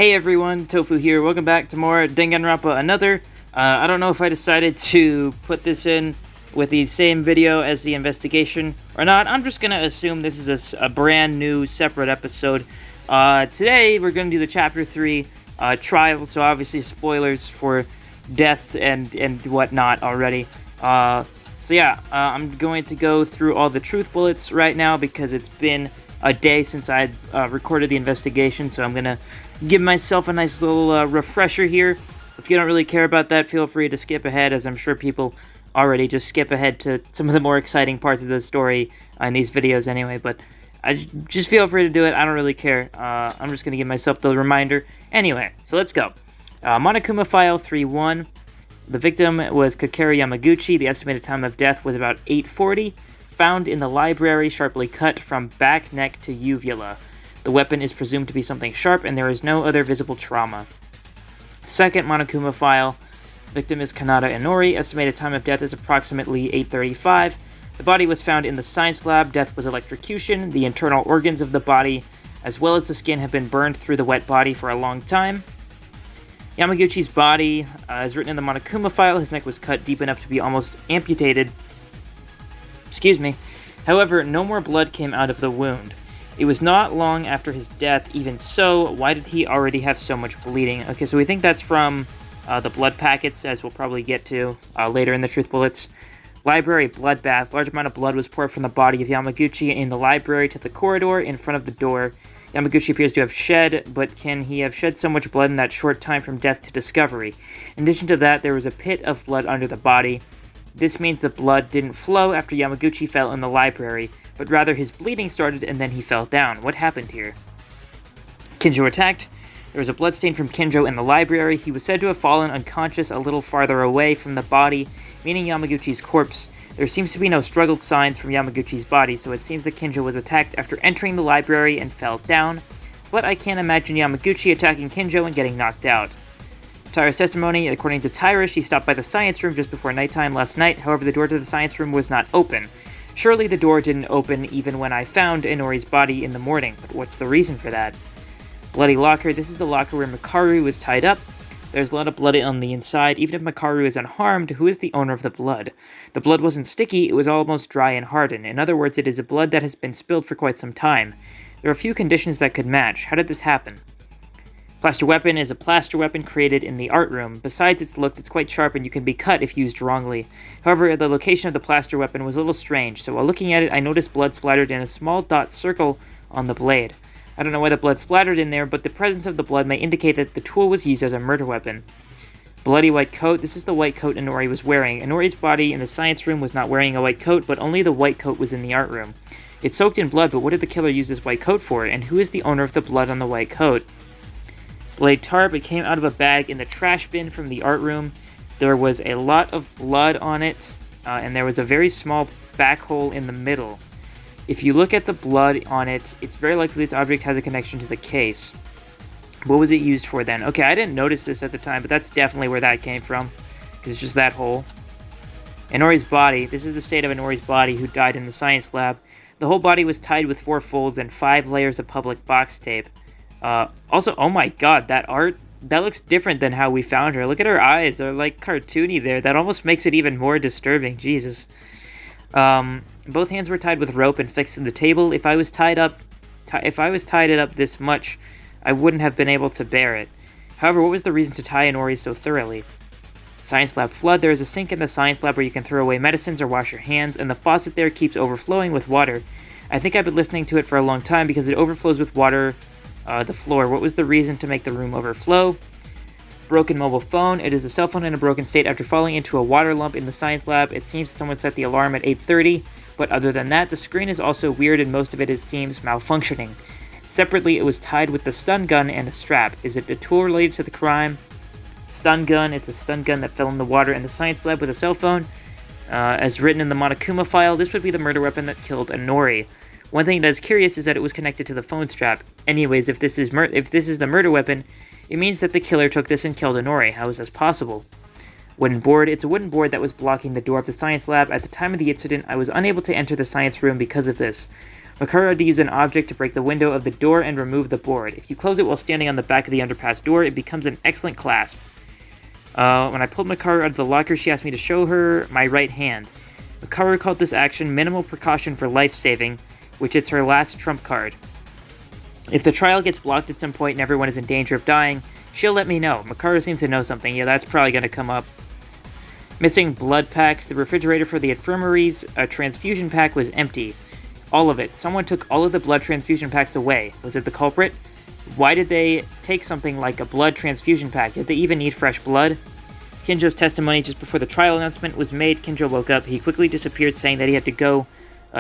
Hey everyone, Tofu here. Welcome back to more Danganronpa Another. I don't know if I decided to put this in with the same video as the investigation or not. I'm just going to assume this is a brand new separate episode. Today we're going to do the Chapter 3 trial, so obviously spoilers for deaths and whatnot already. I'm going to go through all the truth bullets right now because it's been a day since I recorded the investigation, so I'm going to give myself a nice little refresher here. If you don't really care about that, feel free to skip ahead, as I'm sure people already just skip ahead to some of the more exciting parts of the story in these videos anyway, but I just feel free to do it. I don't really care. I'm just going to give myself the reminder. Anyway, so let's go. Monokuma File 3-1. The victim was Kakeru Yamaguchi. The estimated time of death was about 8:40. Found in the library, sharply cut from back neck to uvula. The weapon is presumed to be something sharp, and there is no other visible trauma. Second Monokuma File. Victim is Kanata Inori. Estimated time of death is approximately 8:35. The body was found in the science lab. Death was electrocution. The internal organs of the body, as well as the skin, have been burned through the wet body for a long time. Yamaguchi's body, as written in the Monokuma File, his neck was cut deep enough to be almost amputated. However, no more blood came out of the wound. It was not long after his death. Even so, why did he already have so much bleeding? Okay, so we think that's from the blood packets, as we'll probably get to later in the truth bullets. Library bloodbath. Large amount of blood was poured from the body of Yamaguchi in the library to the corridor in front of the door. Yamaguchi appears to have shed, but can he have shed so much blood in that short time from death to discovery? In addition to that, there was a pit of blood under the body. This means the blood didn't flow after Yamaguchi fell in the library, but rather his bleeding started and then he fell down. What happened here? Kinjo attacked. There was a bloodstain from Kinjo in the library. He was said to have fallen unconscious a little farther away from the body, meaning Yamaguchi's corpse. There seems to be no struggle signs from Yamaguchi's body, so it seems that Kinjo was attacked after entering the library and fell down, but I can't imagine Yamaguchi attacking Kinjo and getting knocked out. Taira's testimony. According to Taira, she stopped by the science room just before nighttime last night. However, the door to the science room was not open. Surely the door didn't open even when I found Inori's body in the morning, but what's the reason for that? Bloody locker. This is the locker where Makaru was tied up. There's a lot of blood on the inside. Even if Makaru is unharmed, who is the owner of the blood? The blood wasn't sticky, it was almost dry and hardened. In other words, it is a blood that has been spilled for quite some time. There are a few conditions that could match. How did this happen? Plaster weapon is a plaster weapon created in the art room. Besides its look, it's quite sharp and you can be cut if used wrongly. However, the location of the plaster weapon was a little strange, so while looking at it, I noticed blood splattered in a small dot circle on the blade. I don't know why the blood splattered in there, but the presence of the blood may indicate that the tool was used as a murder weapon. Bloody white coat. This is the white coat Inori was wearing. Inori's body in the science room was not wearing a white coat, but only the white coat was in the art room. It's soaked in blood, but what did the killer use this white coat for, and who is the owner of the blood on the white coat? Blade tarp. It came out of a bag in the trash bin from the art room. There was a lot of blood on it, and there was a very small back hole in the middle. If you look at the blood on it, it's very likely this object has a connection to the case. What was it used for then? Okay, I didn't notice this at the time, but that's definitely where that came from, because it's just that hole. Inori's body. This is the state of Inori's body, who died in the science lab. The whole body was tied with 4 folds and 5 layers of public box tape. Also, oh my god, that art, that looks different than how we found her. Look at her eyes, they're like cartoony there. That almost makes it even more disturbing, Jesus. Both hands were tied with rope and fixed to the table. If I was tied it up this much, I wouldn't have been able to bear it. However, what was the reason to tie Inori so thoroughly? Science lab flood. There is a sink in the science lab where you can throw away medicines or wash your hands, and the faucet there keeps overflowing with water. I think I've been listening to it for a long time because it overflows with water. The floor. What was the reason to make the room overflow? Broken mobile phone. It is a cell phone in a broken state after falling into a water lump in the science lab. It seems someone set the alarm at 8:30, but other than that, the screen is also weird and most of it seems malfunctioning. Separately, it was tied with the stun gun and a strap. Is it a tool related to the crime? Stun gun. It's a stun gun that fell in the water in the science lab with a cell phone. As written in the Monokuma File, this would be the murder weapon that killed Inori. One thing that is curious is that it was connected to the phone strap. Anyways, if this is the murder weapon, it means that the killer took this and killed Inori. How is this possible? Wooden board. It's a wooden board that was blocking the door of the science lab. At the time of the incident, I was unable to enter the science room because of this. Makaru had to use an object to break the window of the door and remove the board. If you close it while standing on the back of the underpass door, it becomes an excellent clasp. When I pulled Makaru out of the locker, she asked me to show her my right hand. Makaru called this action minimal precaution for life-saving, which is her last trump card. If the trial gets blocked at some point and everyone is in danger of dying, she'll let me know. Makaru seems to know something. Yeah, that's probably going to come up. Missing blood packs. The refrigerator for the infirmary's transfusion pack was empty. All of it. Someone took all of the blood transfusion packs away. Was it the culprit? Why did they take something like a blood transfusion pack? Did they even need fresh blood? Kinjo's testimony just before the trial announcement was made. Kinjo woke up. He quickly disappeared, saying that he had to go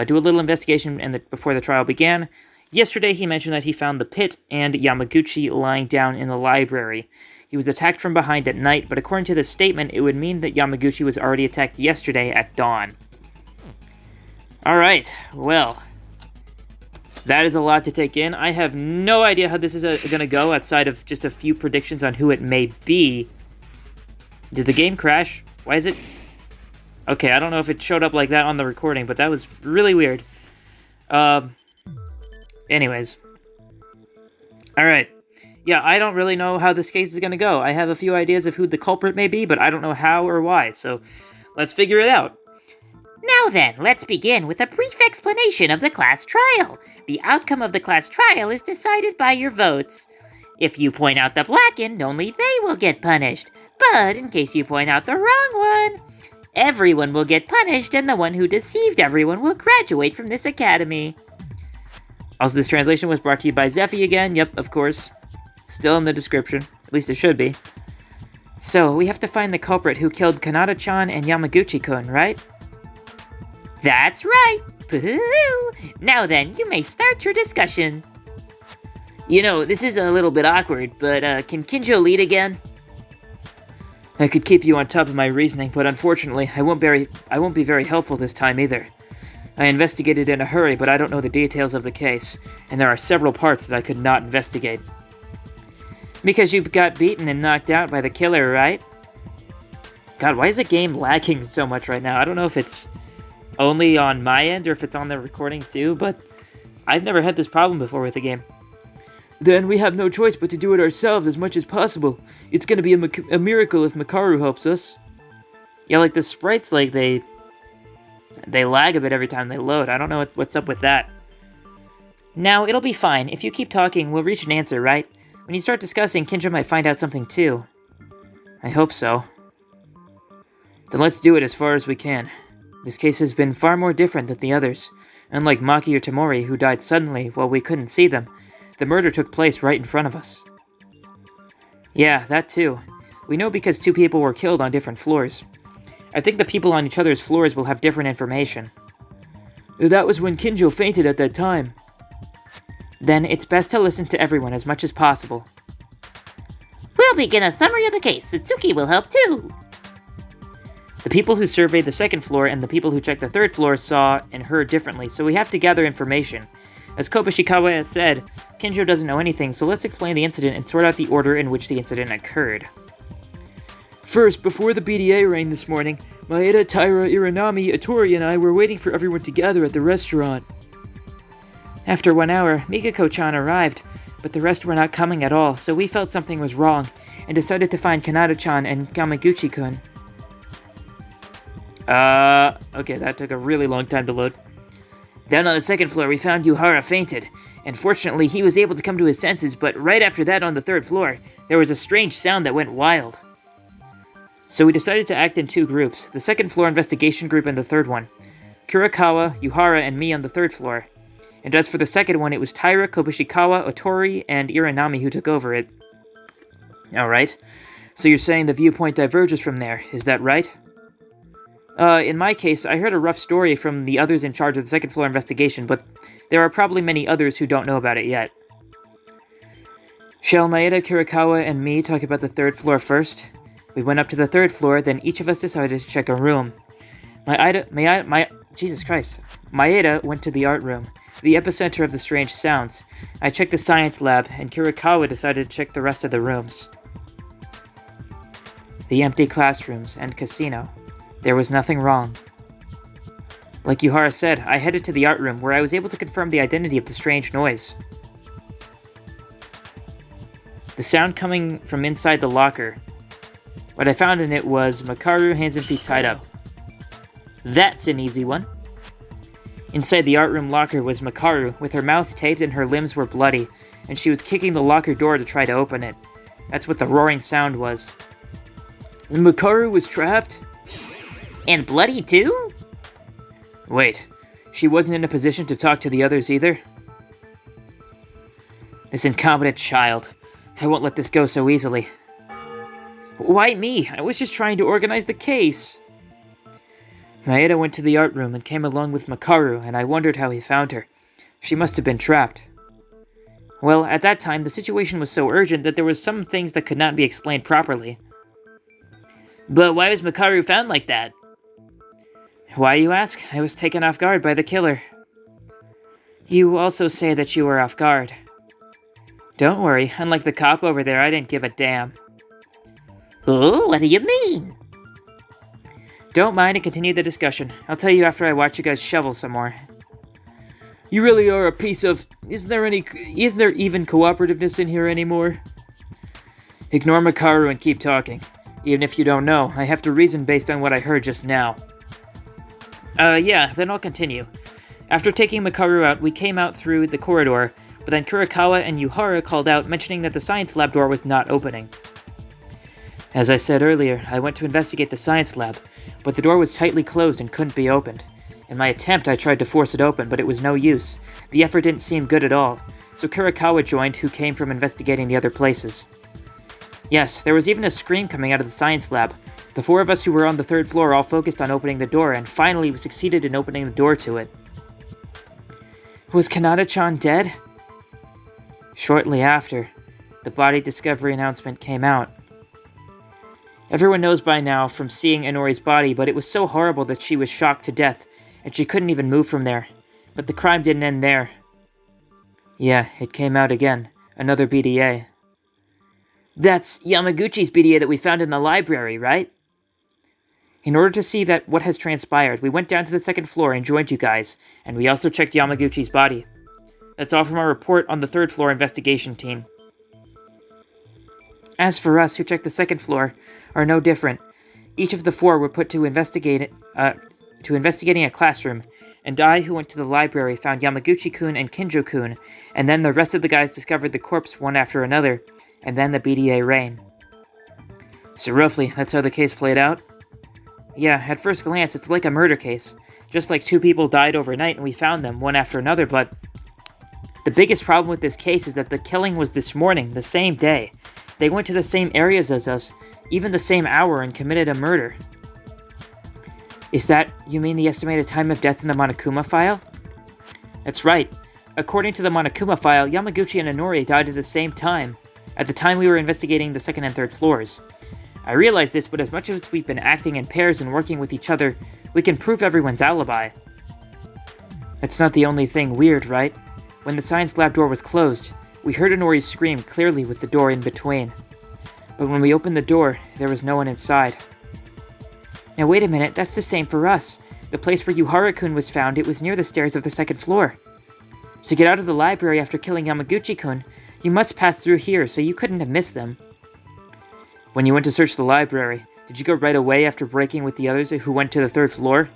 do a little investigation before the trial began. Yesterday, he mentioned that he found the pit and Yamaguchi lying down in the library. He was attacked from behind at night, but according to this statement, it would mean that Yamaguchi was already attacked yesterday at dawn. Alright, well, that is a lot to take in. I have no idea how this is going to go outside of just a few predictions on who it may be. Did the game crash? Why is it... Okay, I don't know if it showed up like that on the recording, but that was really weird. Anyways. Alright. Yeah, I don't really know how this case is going to go. I have a few ideas of who the culprit may be, but I don't know how or why, so let's figure it out. Now then, let's begin with a brief explanation of the class trial. The outcome of the class trial is decided by your votes. If you point out the blackened, only they will get punished. But in case you point out the wrong one, everyone will get punished, and the one who deceived everyone will graduate from this academy. Also, this translation was brought to you by Zephy again. Yep, of course. Still in the description. At least it should be. So, we have to find the culprit who killed Kanata-chan and Yamaguchi-kun, right? That's right! Pooh! Now then, you may start your discussion. You know, this is a little bit awkward, but can Kinjo lead again? I could keep you on top of my reasoning, but unfortunately, I won't be very helpful this time either. I investigated in a hurry, but I don't know the details of the case, and there are several parts that I could not investigate. Because you got beaten and knocked out by the killer, right? God, why is the game lagging so much right now? I don't know if it's only on my end or if it's on the recording too, but I've never had this problem before with the game. Then we have no choice but to do it ourselves as much as possible. It's gonna be a miracle if Makaru helps us. Yeah, like the sprites, like they lag a bit every time they load. I don't know what's up with that. Now, it'll be fine. If you keep talking, we'll reach an answer, right? When you start discussing, Kinjo might find out something too. I hope so. Then let's do it as far as we can. This case has been far more different than the others. Unlike Maki or Tamori, who died suddenly while we couldn't see them, the murder took place right in front of us. Yeah, that too. We know because two people were killed on different floors. I think the people on each other's floors will have different information. That was when Kinjo fainted at that time. Then it's best to listen to everyone as much as possible. We'll begin a summary of the case. Satsuki will help too. The people who surveyed the second floor and the people who checked the third floor saw and heard differently, so we have to gather information. As Kobushikawa has said, Kinjo doesn't know anything, so let's explain the incident and sort out the order in which the incident occurred. First, before the BDA rain this morning, Maeda, Taira, Iranami, Atori, and I were waiting for everyone to gather at the restaurant. After 1 hour, Mikako-chan arrived, but the rest were not coming at all, so we felt something was wrong, and decided to find Kanata-chan and Yamaguchi-kun. Okay, that took a really long time to load. Then on the second floor, we found Yuhara fainted, and fortunately he was able to come to his senses, but right after that on the third floor, there was a strange sound that went wild. So we decided to act in two groups, the second floor investigation group and the third one. Kurakawa, Yuhara, and me on the third floor. And as for the second one, it was Taira, Kobushikawa, Otori, and Iranami who took over it. Alright, so you're saying the viewpoint diverges from there, is that right? In my case, I heard a rough story from the others in charge of the second floor investigation, but there are probably many others who don't know about it yet. Shall Maeda, Kurakawa, and me talk about the third floor first? We went up to the third floor, then each of us decided to check a room. Jesus Christ. Maeda went to the art room, the epicenter of the strange sounds. I checked the science lab, and Kurakawa decided to check the rest of the rooms. the empty classrooms, and casino. There was nothing wrong. Like Yuhara said, I headed to the art room where I was able to confirm the identity of the strange noise. The sound coming from inside the locker. What I found in it was Makaru, hands and feet tied up. That's an easy one. Inside the art room locker was Makaru, with her mouth taped and her limbs were bloody, and she was kicking the locker door to try to open it. That's what the roaring sound was. And Makaru was trapped? And bloody too? Wait, she wasn't in a position to talk to the others either? This incompetent child. I won't let this go so easily. Why me? I was just trying to organize the case. Maeda went to the art room and came along with Makaru, and I wondered how he found her. She must have been trapped. Well, at that time, the situation was so urgent that there were some things that could not be explained properly. But why was Makaru found like that? Why, you ask? I was taken off guard by the killer. You also say that you were off guard. Don't worry, unlike the cop over there, I didn't give a damn. Oh, what do you mean? Don't mind and continue the discussion. I'll tell you after I watch you guys shovel some more. You really are a piece of... Isn't there even cooperativeness in here anymore? Ignore Makaru and keep talking. Even if you don't know, I have to reason based on what I heard just now. Yeah, then I'll continue. After taking Makaru out, we came out through the corridor, but then Kurikawa and Yuhara called out, mentioning that the science lab door was not opening. As I said earlier, I went to investigate the science lab, but the door was tightly closed and couldn't be opened. In my attempt, I tried to force it open, but it was no use. The effort didn't seem good at all, so Kurikawa joined, who came from investigating the other places. Yes, there was even a scream coming out of the science lab. The four of us who were on the third floor all focused on opening the door, and finally we succeeded in opening the door to it. Was Kanata-chan dead? Shortly after, the body discovery announcement came out. Everyone knows by now from seeing Inori's body, but it was so horrible that she was shocked to death, and she couldn't even move from there. But the crime didn't end there. Yeah, it came out again. Another BDA. That's Yamaguchi's BDA that we found in the library, right? In order to see what has transpired, we went down to the second floor and joined you guys, and we also checked Yamaguchi's body. That's all from our report on the third floor investigation team. As for us, who checked the second floor, are no different. Each of the four were put to investigating a classroom, and I, who went to the library, found Yamaguchi-kun and Kinjo-kun, and then the rest of the guys discovered the corpse one after another, and then the BDA rain. So roughly, that's how the case played out? Yeah, at first glance, it's like a murder case. Just like two people died overnight and we found them, one after another, but... The biggest problem with this case is that the killing was this morning, the same day. They went to the same areas as us, even the same hour, and committed a murder. Is that, you mean the estimated time of death in the Monokuma file? That's right. According to the Monokuma file, Yamaguchi and Inori died at the same time, at the time we were investigating the second and third floors. I realize this, but as much as we've been acting in pairs and working with each other, we can prove everyone's alibi. That's not the only thing weird, right? When the science lab door was closed, we heard Inori's scream clearly with the door in between. But when we opened the door, there was no one inside. Now wait a minute, that's the same for us. The place where Yuhara-kun was found, it was near the stairs of the second floor. To get out of the library after killing Yamaguchi-kun, you must pass through here, so you couldn't have missed them. When you went to search the library, did you go right away after breaking with the others who went to the third floor?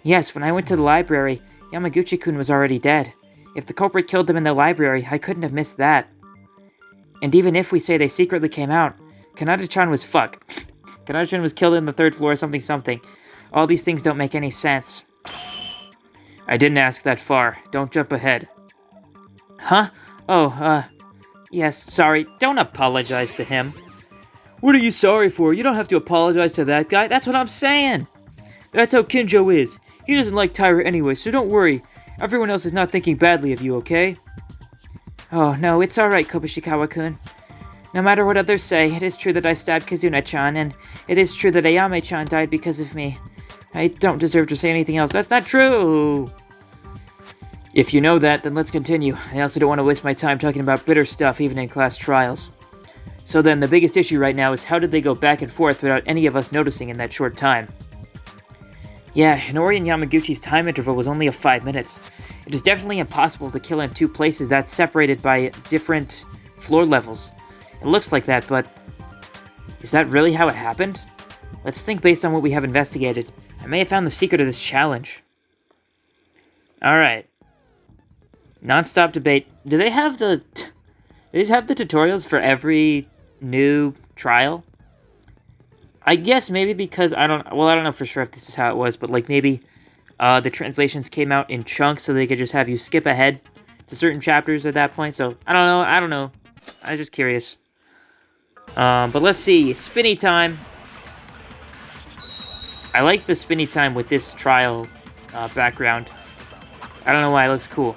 Yes, when I went to the library, Yamaguchi-kun was already dead. If the culprit killed them in the library, I couldn't have missed that. And even if we say they secretly came out, Kanata-chan was Kanata-chan was killed in the third floor something. All these things don't make any sense. I didn't ask that far. Don't jump ahead. Huh? Oh, yes, sorry. Don't apologize to him. What are you sorry for? You don't have to apologize to that guy. That's what I'm saying. That's how Kinjo is. He doesn't like Tyra anyway, so don't worry. Everyone else is not thinking badly of you, okay? Oh, no, it's alright, Kobushikawa-kun. No matter what others say, it is true that I stabbed Kizuna-chan, and it is true that Ayame-chan died because of me. I don't deserve to say anything else. That's not true! If you know that, then let's continue. I also don't want to waste my time talking about bitter stuff, even in class trials. So then, the biggest issue right now is how did they go back and forth without any of us noticing in that short time? Yeah, Inori and Yamaguchi's time interval was only of 5 minutes. It is definitely impossible to kill in two places that's separated by different floor levels. It looks like that, but is that really how it happened? Let's think based on what we have investigated. I may have found the secret of this challenge. Alright. Non-stop debate. Do they have the tutorials for every new trial? I guess maybe because I don't know for sure if this is how it was, but like maybe the translations came out in chunks so they could just have you skip ahead to certain chapters at that point. So I don't know. I was just curious. But let's see. Spinny time. I like the spinny time with this trial background. I don't know why, it looks cool.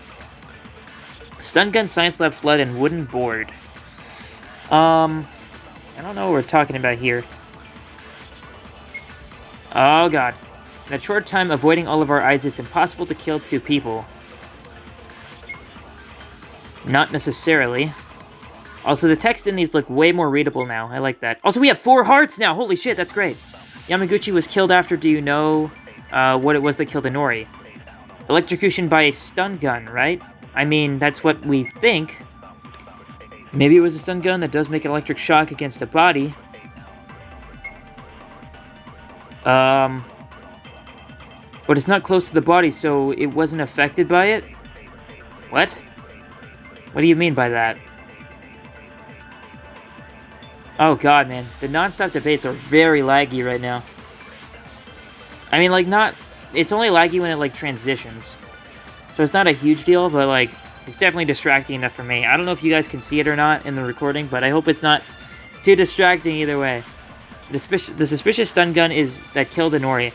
Stun gun, science lab flood, and wooden board. I don't know what we're talking about here. Oh god. In a short time, avoiding all of our eyes, it's impossible to kill two people. Not necessarily. Also, the text in these look way more readable now. I like that. Also, we have 4 hearts now! Holy shit, that's great! Yamaguchi was killed after, do you know what it was that killed Inori? Electrocution by a stun gun, right? I mean, that's what we think. Maybe it was a stun gun that does make an electric shock against a body. But it's not close to the body, so it wasn't affected by it? What? What do you mean by that? Oh god, man. The non-stop debates are very laggy right now. I mean, like, it's only laggy when it, like, transitions. So it's not a huge deal, but, like, it's definitely distracting enough for me. I don't know if you guys can see it or not in the recording, but I hope it's not too distracting either way. The suspicious stun gun that killed Inori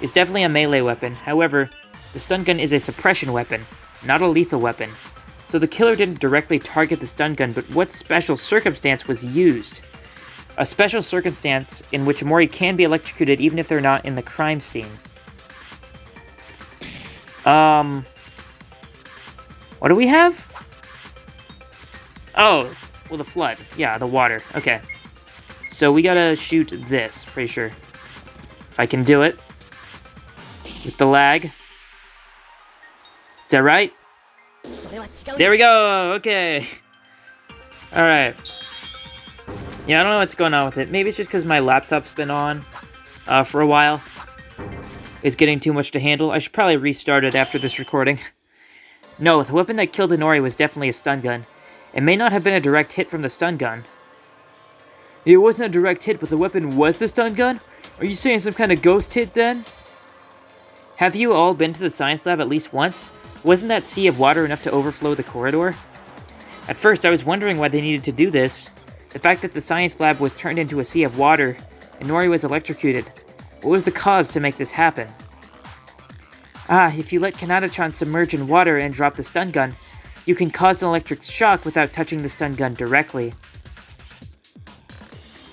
is definitely a melee weapon. However, the stun gun is a suppression weapon, not a lethal weapon. So the killer didn't directly target the stun gun, but what special circumstance was used? A special circumstance in which Mori can be electrocuted even if they're not in the crime scene. What do we have? Oh, well, the flood. Yeah, the water. Okay. So we gotta shoot this, pretty sure. If I can do it. With the lag. Is that right? There we go! Okay. Alright. Yeah, I don't know what's going on with it. Maybe it's just because my laptop's been on for a while. It's getting too much to handle. I should probably restart it after this recording. No, the weapon that killed Inori was definitely a stun gun. It may not have been a direct hit from the stun gun. It wasn't a direct hit, but the weapon was the stun gun? Are you saying some kind of ghost hit then? Have you all been to the science lab at least once? Wasn't that sea of water enough to overflow the corridor? At first, I was wondering why they needed to do this. The fact that the science lab was turned into a sea of water, and Nori was electrocuted. What was the cause to make this happen? Ah, if you let Kanata-chan submerge in water and drop the stun gun, you can cause an electric shock without touching the stun gun directly.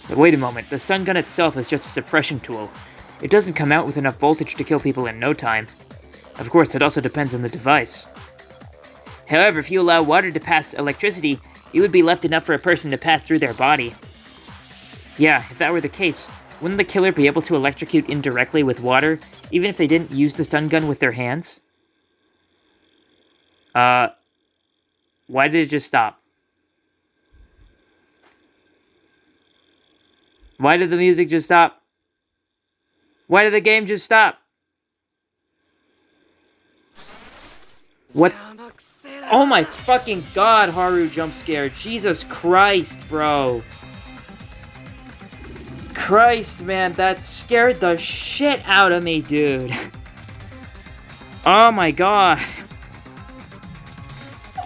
But wait a moment, the stun gun itself is just a suppression tool. It doesn't come out with enough voltage to kill people in no time. Of course, it also depends on the device. However, if you allow water to pass electricity, it would be left enough for a person to pass through their body. Yeah, if that were the case, wouldn't the killer be able to electrocute indirectly with water, even if they didn't use the stun gun with their hands? Why did it just stop? Why did the music just stop? Why did the game just stop? What? Oh my fucking god, Haru jump scare. Jesus Christ, bro. Christ, man, that scared the shit out of me, dude. Oh my god.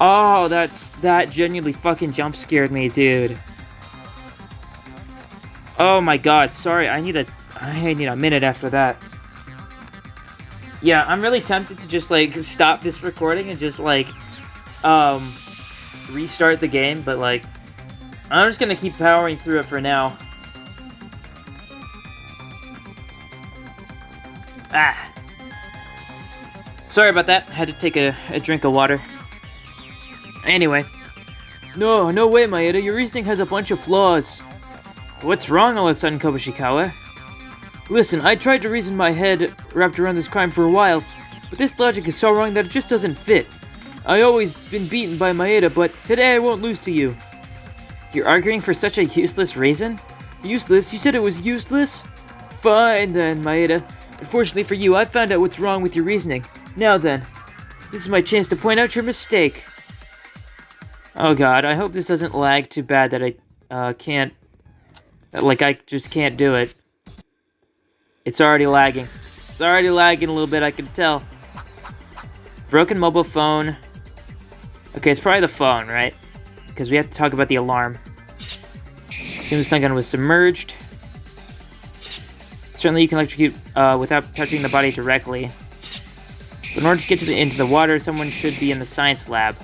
Oh, that genuinely fucking jump scared me, dude. Oh my god, sorry, I need a minute after that. Yeah, I'm really tempted to just, like, stop this recording and just, like, restart the game, but, like, I'm just gonna keep powering through it for now. Ah. Sorry about that. I had to take a drink of water. Anyway. No, no way, Maeda. Your reasoning has a bunch of flaws. What's wrong all of a sudden, Kobushikawa? Listen, I tried to reason my head wrapped around this crime for a while, but this logic is so wrong that it just doesn't fit. I always been beaten by Maeda, but today I won't lose to you. You're arguing for such a useless reason? Useless? You said it was useless? Fine then, Maeda. Unfortunately for you, I found out what's wrong with your reasoning. Now then, this is my chance to point out your mistake. Oh god, I hope this doesn't lag too bad that I can't... Like, I just can't do it. It's already lagging. It's already lagging a little bit, I can tell. Broken mobile phone. Okay, it's probably the phone, right? Because we have to talk about the alarm. Assume the stun gun was submerged. Certainly you can electrocute without touching the body directly. But in order to get into the water, someone should be in the science lab.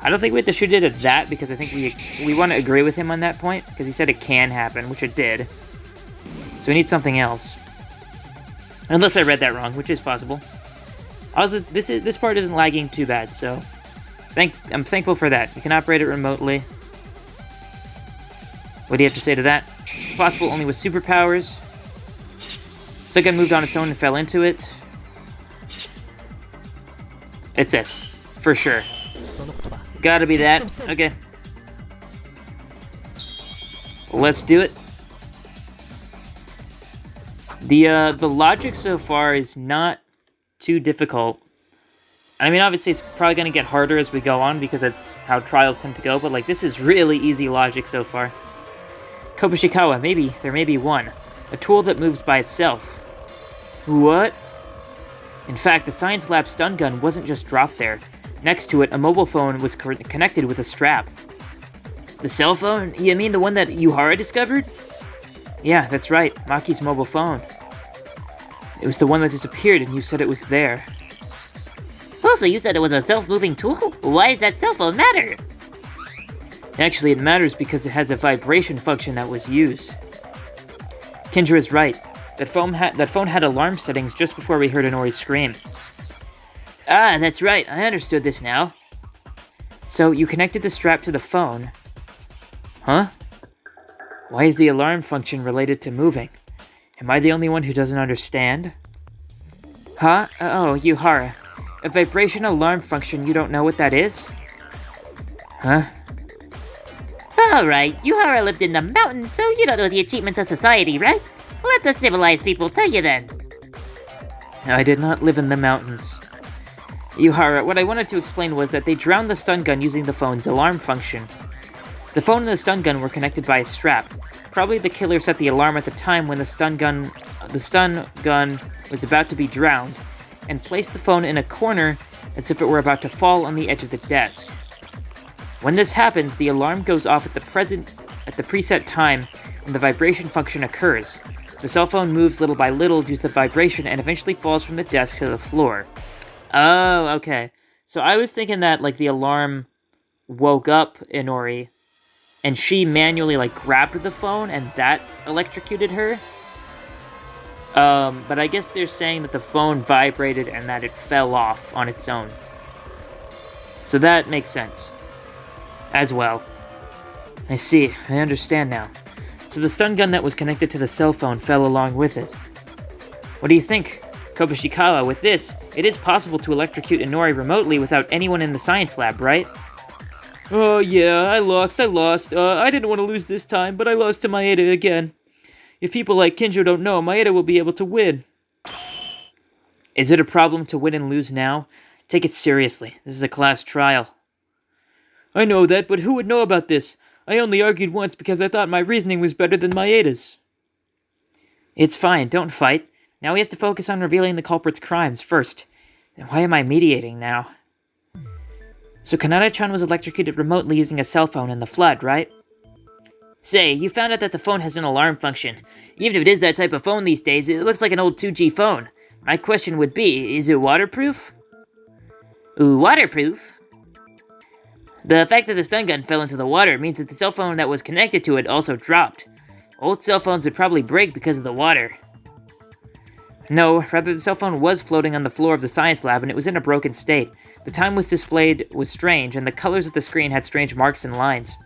I don't think we have to shoot it at that, because I think we want to agree with him on that point, because he said it can happen, which it did. So we need something else. Unless I read that wrong, which is possible. Also, this part isn't lagging too bad, so I'm thankful for that. You can operate it remotely. What do you have to say to that? It's possible only with superpowers. Stun gun moved on its own and fell into it. It's this, for sure. Gotta be that. Okay. Let's do it. The logic so far is not too difficult. I mean, obviously it's probably gonna get harder as we go on because that's how trials tend to go, but like, this is really easy logic so far. Kobushikawa, there may be one. A tool that moves by itself. What? In fact, the science lab stun gun wasn't just dropped there. Next to it, a mobile phone was connected with a strap. The cell phone? You mean the one that Yuhara discovered? Yeah, that's right. Maki's mobile phone. It was the one that disappeared, and you said it was there. Also, you said it was a self-moving tool? Why does that cell phone matter? Actually, it matters because it has a vibration function that was used. Kendra is right. That phone had alarm settings just before we heard Inori's scream. Ah, that's right. I understood this now. So, you connected the strap to the phone. Huh? Why is the alarm function related to moving? Am I the only one who doesn't understand? Huh? Oh, Yuhara. A vibration alarm function, you don't know what that is? Huh? Alright, Yuhara lived in the mountains, so you don't know the achievements of society, right? Let the civilized people tell you then. I did not live in the mountains. Yuhara, what I wanted to explain was that they drowned the stun gun using the phone's alarm function. The phone and the stun gun were connected by a strap. Probably the killer set the alarm at the time when the stun gun was about to be drowned, and placed the phone in a corner as if it were about to fall on the edge of the desk. When this happens, the alarm goes off at the preset time when the vibration function occurs. The cell phone moves little by little due to the vibration and eventually falls from the desk to the floor. Oh, okay. So I was thinking that, like, the alarm woke up Inori, and she manually, like, grabbed the phone, and that electrocuted her. But I guess they're saying that the phone vibrated and that it fell off on its own. So that makes sense. As well. I see. I understand now. So the stun gun that was connected to the cell phone fell along with it. What do you think, Kobushikawa? With this, it is possible to electrocute Inori remotely without anyone in the science lab, right? Oh yeah, I lost. I didn't want to lose this time, but I lost to Maeda again. If people like Kinjo don't know, Maeda will be able to win. Is it a problem to win and lose now? Take it seriously. This is a class trial. I know that, but who would know about this? I only argued once because I thought my reasoning was better than Maeda's. It's fine, don't fight. Now we have to focus on revealing the culprit's crimes first. And why am I mediating now? So Kanata-chan was electrocuted remotely using a cell phone in the flood, right? Say, you found out that the phone has an alarm function. Even if it is that type of phone these days, it looks like an old 2G phone. My question would be, is it waterproof? Ooh, waterproof? The fact that the stun gun fell into the water means that the cell phone that was connected to it also dropped. Old cell phones would probably break because of the water. No, rather the cell phone was floating on the floor of the science lab and it was in a broken state. The time was displayed was strange, and the colors of the screen had strange marks and lines.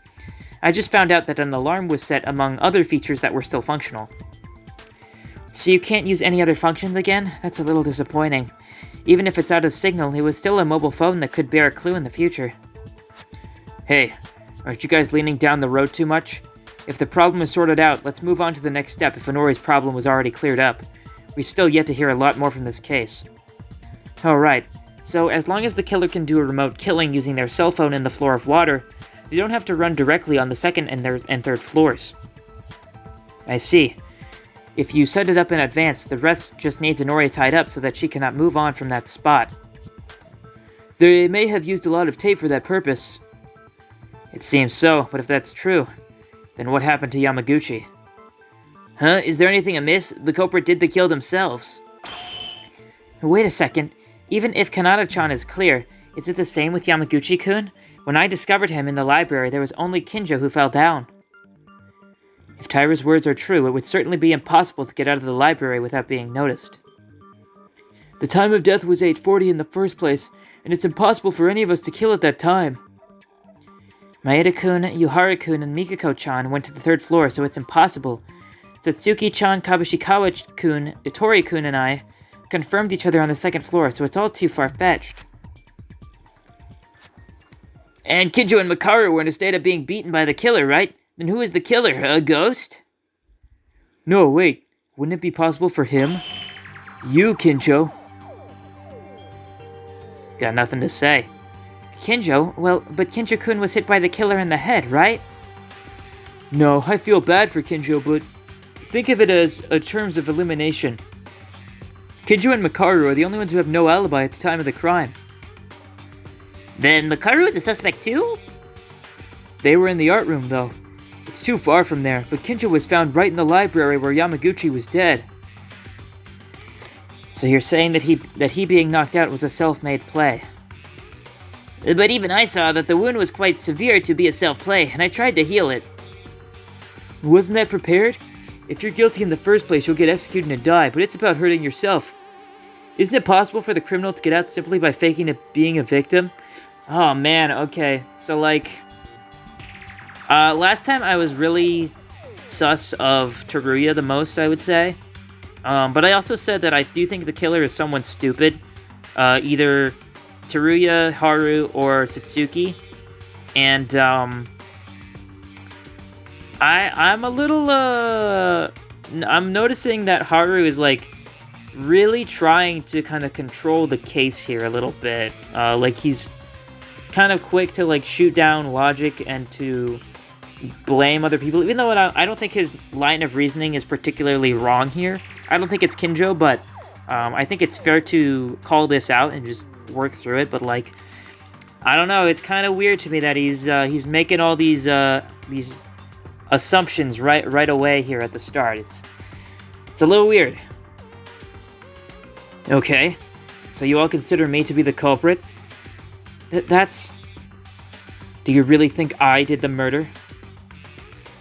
I just found out that an alarm was set among other features that were still functional. So you can't use any other functions again? That's a little disappointing. Even if it's out of signal, it was still a mobile phone that could bear a clue in the future. Hey, aren't you guys leaning down the road too much? If the problem is sorted out, let's move on to the next step if Honori's problem was already cleared up. We've still yet to hear a lot more from this case. Alright, so as long as the killer can do a remote killing using their cell phone in the floor of water, they don't have to run directly on the second and third floors. I see. If you set it up in advance, the rest just needs Honori tied up so that she cannot move on from that spot. They may have used a lot of tape for that purpose. It seems so, but if that's true, then what happened to Yamaguchi? Huh? Is there anything amiss? The culprit did the kill themselves. Wait a second. Even if Kanata-chan is clear, is it the same with Yamaguchi-kun? When I discovered him in the library, there was only Kinjo who fell down. If Taira's words are true, it would certainly be impossible to get out of the library without being noticed. The time of death was 8:40 in the first place, and it's impossible for any of us to kill at that time. Maeda-kun, Yuhara-kun, and Mikako-chan went to the third floor, so it's impossible. Satsuki-chan, Kabushikawa-kun, Itori-kun, and I confirmed each other on the second floor, so it's all too far-fetched. And Kinjo and Makaru were in a state of being beaten by the killer, right? Then who is the killer? A ghost? No, wait. Wouldn't it be possible for him? You, Kinjo. Got nothing to say. Kinjo? Well, but Kinjo-kun was hit by the killer in the head, right? No, I feel bad for Kinjo, but think of it as a terms of elimination. Kinjo and Makaru are the only ones who have no alibi at the time of the crime. Then Makaru is a suspect too? They were in the art room, though. It's too far from there, but Kinjo was found right in the library where Yamaguchi was dead. So you're saying that he being knocked out was a self-made play? But even I saw that the wound was quite severe to be a self-play, and I tried to heal it. Wasn't that prepared? If you're guilty in the first place, you'll get executed and die, but it's about hurting yourself. Isn't it possible for the criminal to get out simply by faking being a victim? Oh man, okay. So like, last time I was really sus of Teruya the most, I would say. But I also said that I do think the killer is someone stupid. Either Teruya, Haru, or Satsuki. And, I'm a little, I'm noticing that Haru is, like, really trying to kind of control the case here a little bit. Like, he's kind of quick to, like, shoot down logic and to blame other people, even though I don't think his line of reasoning is particularly wrong here. I don't think it's Kinjo, but I think it's fair to call this out and just work through it. But, like, I don't know, it's kind of weird to me that he's making all these assumptions right away here at the start. It's a little weird. Okay, so you all consider me to be the culprit? That's... Do you really think I did the murder?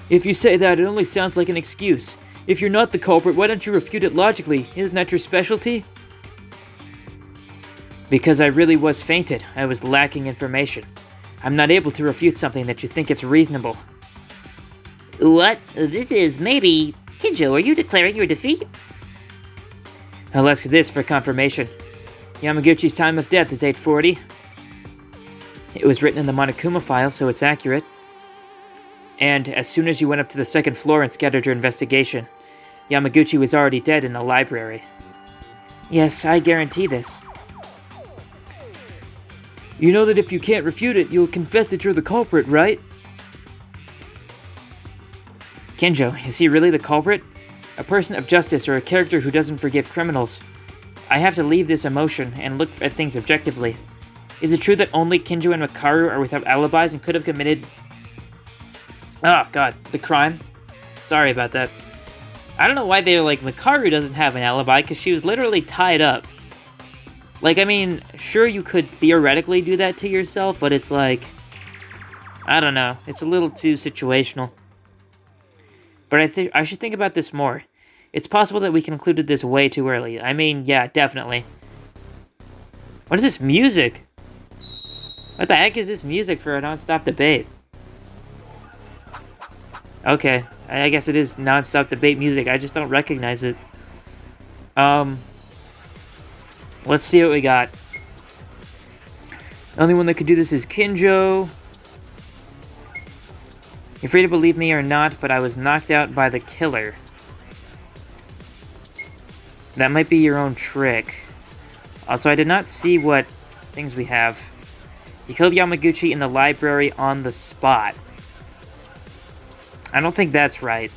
If you say that, it only sounds like an excuse. If you're not the culprit, why don't you refute it logically? Isn't that your specialty? Because I really was fainted. I was lacking information. I'm not able to refute something that you think it's reasonable. What? This is maybe... Kinjo, are you declaring your defeat? I'll ask this for confirmation. Yamaguchi's time of death is 8:40. It was written in the Monokuma file, so it's accurate. And as soon as you went up to the second floor and scattered your investigation, Yamaguchi was already dead in the library. Yes, I guarantee this. You know that if you can't refute it, you'll confess that you're the culprit, right? Kinjo, is he really the culprit? A person of justice or a character who doesn't forgive criminals? I have to leave this emotion and look at things objectively. Is it true that only Kinjo and Makaru are without alibis and could have committed... Oh, God, the crime? Sorry about that. I don't know why they're like, Makaru doesn't have an alibi, because she was literally tied up. Like, I mean, sure you could theoretically do that to yourself, but it's like... I don't know. It's a little too situational. But I should think about this more. It's possible that we concluded this way too early. I mean, yeah, definitely. What is this music? What the heck is this music for a non-stop debate? Okay, I guess it is non-stop debate music. I just don't recognize it. Let's see what we got. The only one that could do this is Kinjo. You're free to believe me or not, but I was knocked out by the killer. That might be your own trick. Also, I did not see what things we have. You killed Yamaguchi in the library on the spot. I don't think that's right.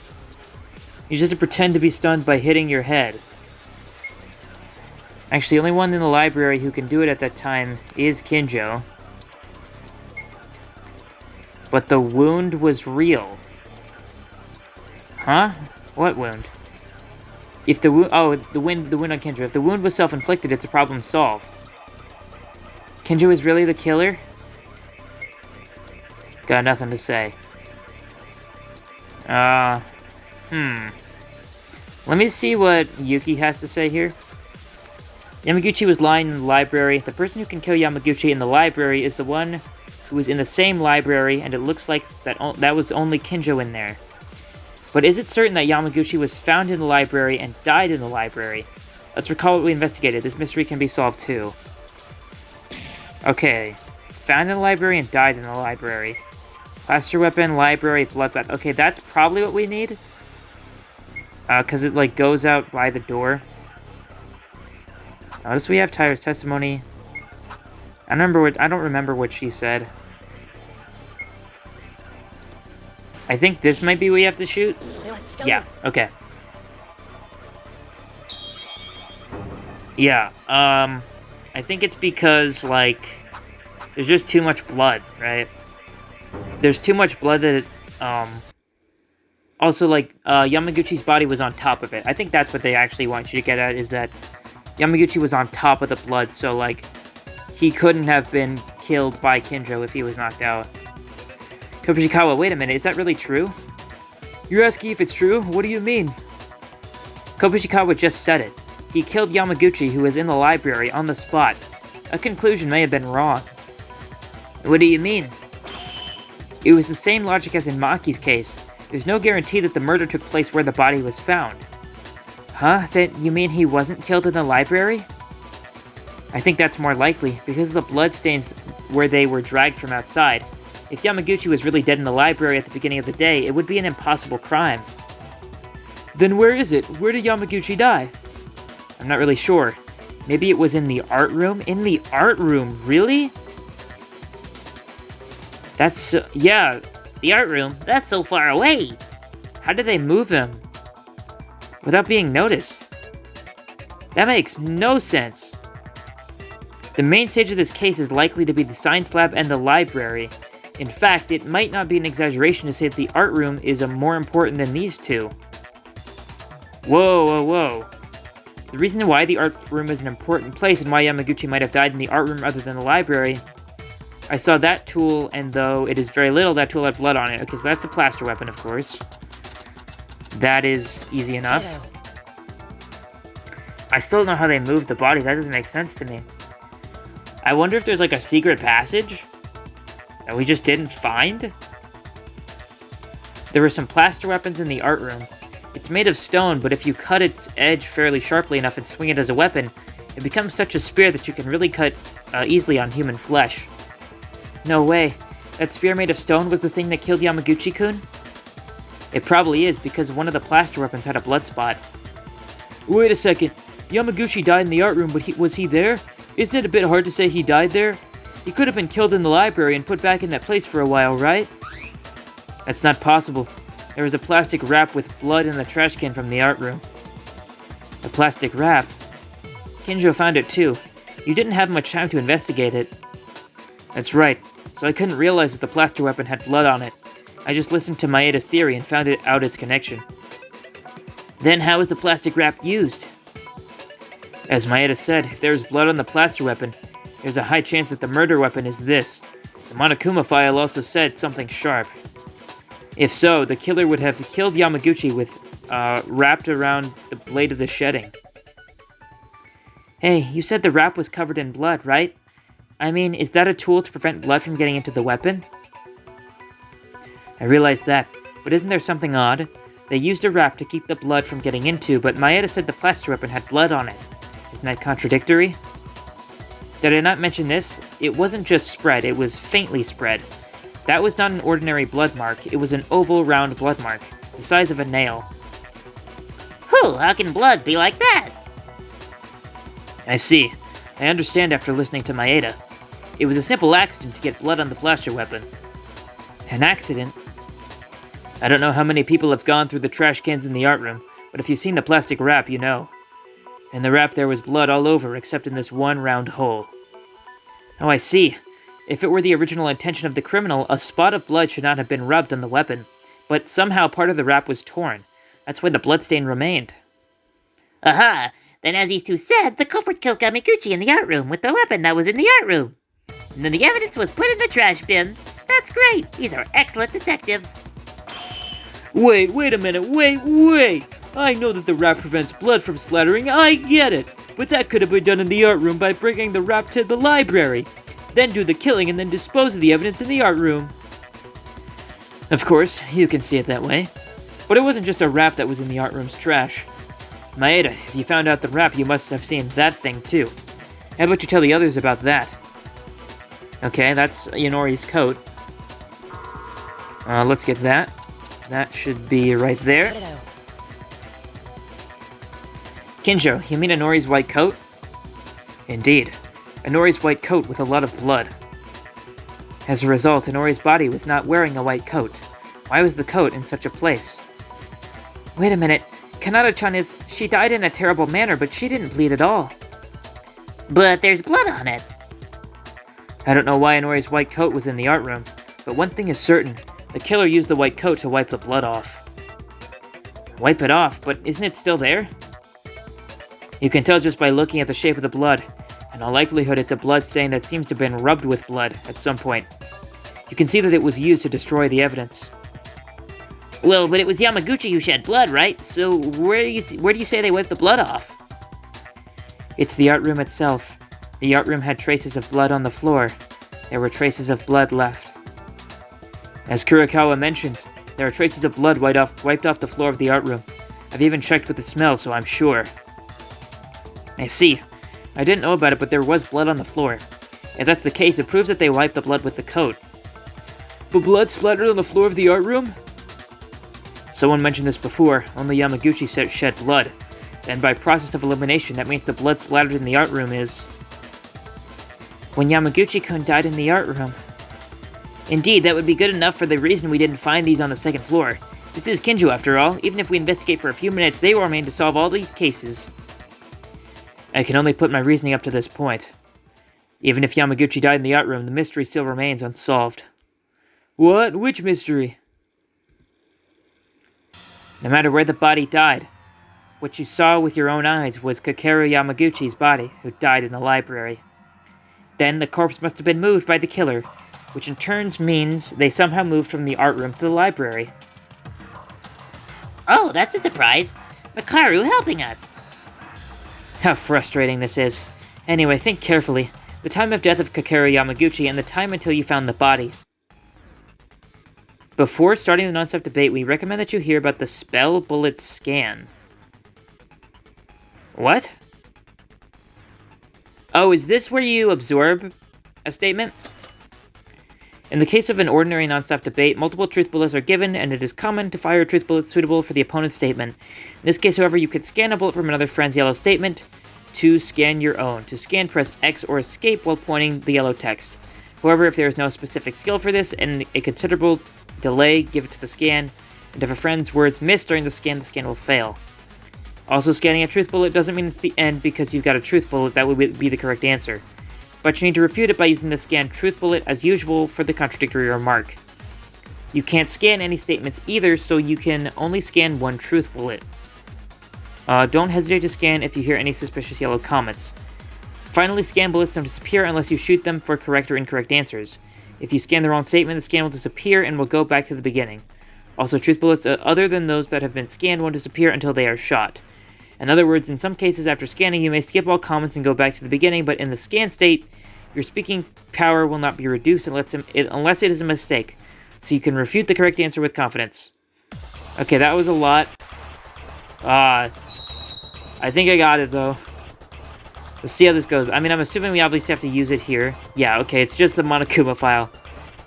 You just have to pretend to be stunned by hitting your head. Actually, the only one in the library who can do it at that time is Kinjo. But the wound was real. Huh? What wound? If the wound... Oh, the wound on Kinjo. If the wound was self-inflicted, it's a problem solved. Kinjo is really the killer? Got nothing to say. Let me see what Yuki has to say here. Yamaguchi was lying in the library. The person who can kill Yamaguchi in the library is the one who was in the same library, and it looks like that was only Kinjo in there. But is it certain that Yamaguchi was found in the library and died in the library? Let's recall what we investigated. This mystery can be solved too. Okay. Found in the library and died in the library. Blaster weapon, library, bloodbath. Okay, that's probably what we need. Because it, like, goes out by the door. Notice we have Tyra's testimony. I don't remember what she said. I think this might be what we have to shoot. Yeah, okay. Yeah, I think it's because, like, there's just too much blood, right? There's too much blood that also, like, Yamaguchi's body was on top of it. I think that's what they actually want you to get at, is that Yamaguchi was on top of the blood, so, like, he couldn't have been killed by Kinjo if he was knocked out. Kobushikawa, wait a minute, is that really true? You're asking if it's true? What do you mean? Kobushikawa just said it. He killed Yamaguchi, who was in the library, on the spot. A conclusion may have been wrong. What do you mean? It was the same logic as in Maki's case. There's no guarantee that the murder took place where the body was found. Huh? Then you mean he wasn't killed in the library? I think that's more likely, because of the bloodstains where they were dragged from outside. If Yamaguchi was really dead in the library at the beginning of the day, it would be an impossible crime. Then where is it? Where did Yamaguchi die? I'm not really sure. Maybe it was in the art room? In the art room? Really? That's yeah, the art room. That's so far away. How did they move him without being noticed? That makes no sense. The main stage of this case is likely to be the science lab and the library. In fact, it might not be an exaggeration to say that the art room is more important than these two. Whoa, whoa, whoa. The reason why the art room is an important place and why Yamaguchi might have died in the art room rather than the library. I saw that tool, and though it is very little, that tool had blood on it. Okay, so that's the plaster weapon, of course. That is easy enough. I still don't know how they moved the body. That doesn't make sense to me. I wonder if there's like a secret passage that we just didn't find? There were some plaster weapons in the art room. It's made of stone, but if you cut its edge fairly sharply enough and swing it as a weapon, it becomes such a spear that you can really cut easily on human flesh. No way. That spear made of stone was the thing that killed Yamaguchi-kun? It probably is, because one of the plaster weapons had a blood spot. Wait a second. Yamaguchi died in the art room, but was he there? Isn't it a bit hard to say he died there? He could have been killed in the library and put back in that place for a while, right? That's not possible. There was a plastic wrap with blood in the trash can from the art room. A plastic wrap? Kinjo found it too. You didn't have much time to investigate it. That's right. So I couldn't realize that the plaster weapon had blood on it. I just listened to Maeda's theory and found out its connection. Then how was the plastic wrap used? As Maeda said, if there is blood on the plaster weapon, there's a high chance that the murder weapon is this. The Monokuma file also said something sharp. If so, the killer would have killed Yamaguchi with wrapped around the blade of the shedding. Hey, you said the wrap was covered in blood, right? I mean, is that a tool to prevent blood from getting into the weapon? I realized that, but isn't there something odd? They used a wrap to keep the blood from getting into, but Maeda said the plaster weapon had blood on it. Isn't that contradictory? Did I not mention this? It wasn't just spread, it was faintly spread. That was not an ordinary blood mark, it was an oval, round blood mark, the size of a nail. Whew, how can blood be like that? I see. I understand after listening to Maeda. It was a simple accident to get blood on the plaster weapon. An accident? I don't know how many people have gone through the trash cans in the art room, but if you've seen the plastic wrap, you know. In the wrap there was blood all over, except in this one round hole. Oh, I see. If it were the original intention of the criminal, a spot of blood should not have been rubbed on the weapon, but somehow part of the wrap was torn. That's why the bloodstain remained. Aha! Then as these two said, the culprit killed Yamaguchi in the art room with the weapon that was in the art room. And then the evidence was put in the trash bin. That's great! These are excellent detectives. Wait a minute, wait! I know that the wrap prevents blood from splattering, I get it! But that could have been done in the art room by bringing the wrap to the library. Then do the killing and then dispose of the evidence in the art room. Of course, you can see it that way. But it wasn't just a wrap that was in the art room's trash. Maeda, if you found out the wrap, you must have seen that thing too. How about you tell the others about that? Okay, that's Yanori's coat. Let's get that. That should be right there. Kinjo, you mean Inori's white coat? Indeed. Inori's white coat with a lot of blood. As a result, Inori's body was not wearing a white coat. Why was the coat in such a place? Wait a minute. Kanata-chan she died in a terrible manner, but she didn't bleed at all. But there's blood on it. I don't know why Inori's white coat was in the art room, but one thing is certain. The killer used the white coat to wipe the blood off. Wipe it off, but isn't it still there? You can tell just by looking at the shape of the blood. In all likelihood, it's a blood stain that seems to have been rubbed with blood at some point. You can see that it was used to destroy the evidence. Well, but it was Yamaguchi who shed blood, right? So where do you say they wiped the blood off? It's the art room itself. The art room had traces of blood on the floor. There were traces of blood left. As Kurokawa mentions, there are traces of blood wiped off the floor of the art room. I've even checked with the smell, so I'm sure. I see. I didn't know about it, but there was blood on the floor. If that's the case, it proves that they wiped the blood with the coat. But blood splattered on the floor of the art room? Someone mentioned this before. Only Yamaguchi shed blood. Then by process of elimination, that means the blood splattered in the art room is... when Yamaguchi-kun died in the art room. Indeed, that would be good enough for the reason we didn't find these on the second floor. This is Kinjo, after all. Even if we investigate for a few minutes, they will remain to solve all these cases. I can only put my reasoning up to this point. Even if Yamaguchi died in the art room, the mystery still remains unsolved. What? Which mystery? No matter where the body died, what you saw with your own eyes was Kakeru Yamaguchi's body, who died in the library. Then the corpse must have been moved by the killer, which in turn means they somehow moved from the art room to the library. Oh, that's a surprise. Makaru helping us. How frustrating this is. Anyway, think carefully. The time of death of Kakeru Yamaguchi and the time until you found the body. Before starting the non-stop debate, we recommend that you hear about the spell bullet scan. What? Oh, is this where you absorb a statement? In the case of an ordinary non-stop debate, multiple truth bullets are given, and it is common to fire a truth bullet suitable for the opponent's statement. In this case, however, you could scan a bullet from another friend's yellow statement to scan your own. To scan, press X or Escape while pointing the yellow text. However, if there is no specific skill for this and a considerable delay, give it to the scan, and if a friend's words miss during the scan will fail. Also, scanning a truth bullet doesn't mean it's the end because you've got a truth bullet that would be the correct answer. But you need to refute it by using the scan truth bullet as usual for the contradictory remark. You can't scan any statements either, so you can only scan one truth bullet. Don't hesitate to scan if you hear any suspicious yellow comments. Finally, scan bullets don't disappear unless you shoot them for correct or incorrect answers. If you scan the wrong statement, the scan will disappear and will go back to the beginning. Also, truth bullets other than those that have been scanned won't disappear until they are shot. In other words, in some cases after scanning, you may skip all comments and go back to the beginning, but in the scan state, your speaking power will not be reduced unless it is a mistake, so you can refute the correct answer with confidence. Okay, that was a lot. I think I got it, though. Let's see how this goes. I mean, I'm assuming we obviously have to use it here. Yeah, okay, it's just the Monokuma file.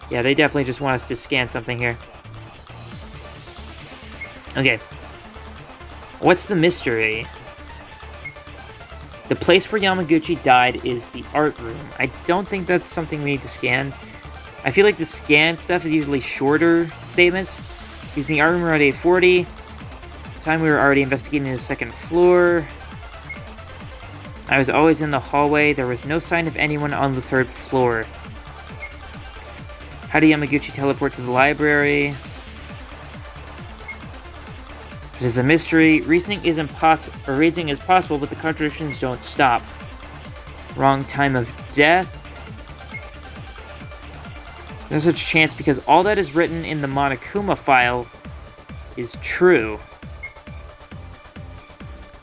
Yeah, they definitely just want us to scan something here. Okay. What's the mystery? The place where Yamaguchi died is the art room. I don't think that's something we need to scan. I feel like the scan stuff is usually shorter statements. Using the art room around 8:40. Time we were already investigating the second floor. I was always in the hallway. There was no sign of anyone on the third floor. How did Yamaguchi teleport to the library? It is a mystery. Reasoning is possible, but the contradictions don't stop. Wrong time of death. There's such a chance because all that is written in the Monokuma file is true.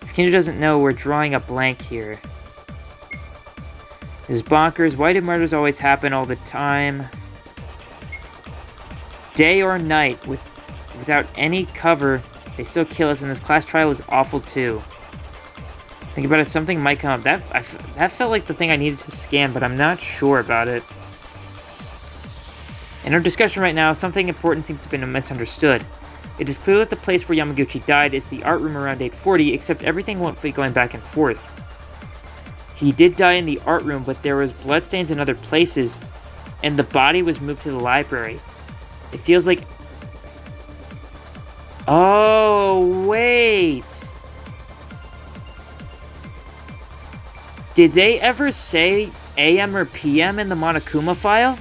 If Kinja doesn't know, we're drawing a blank here. This is bonkers. Why do murders always happen all the time? Day or night, without any cover, they still kill us, and this class trial is awful too. Think about it, something might come up. That felt like the thing I needed to scan, but I'm not sure about it. In our discussion right now, something important seems to have been misunderstood. It is clear that the place where Yamaguchi died is the art room around 8:40, except everything won't be going back and forth. He did die in the art room, but there was bloodstains in other places, and the body was moved to the library. It feels like... Oh, wait! Did they ever say AM or PM in the Monokuma file?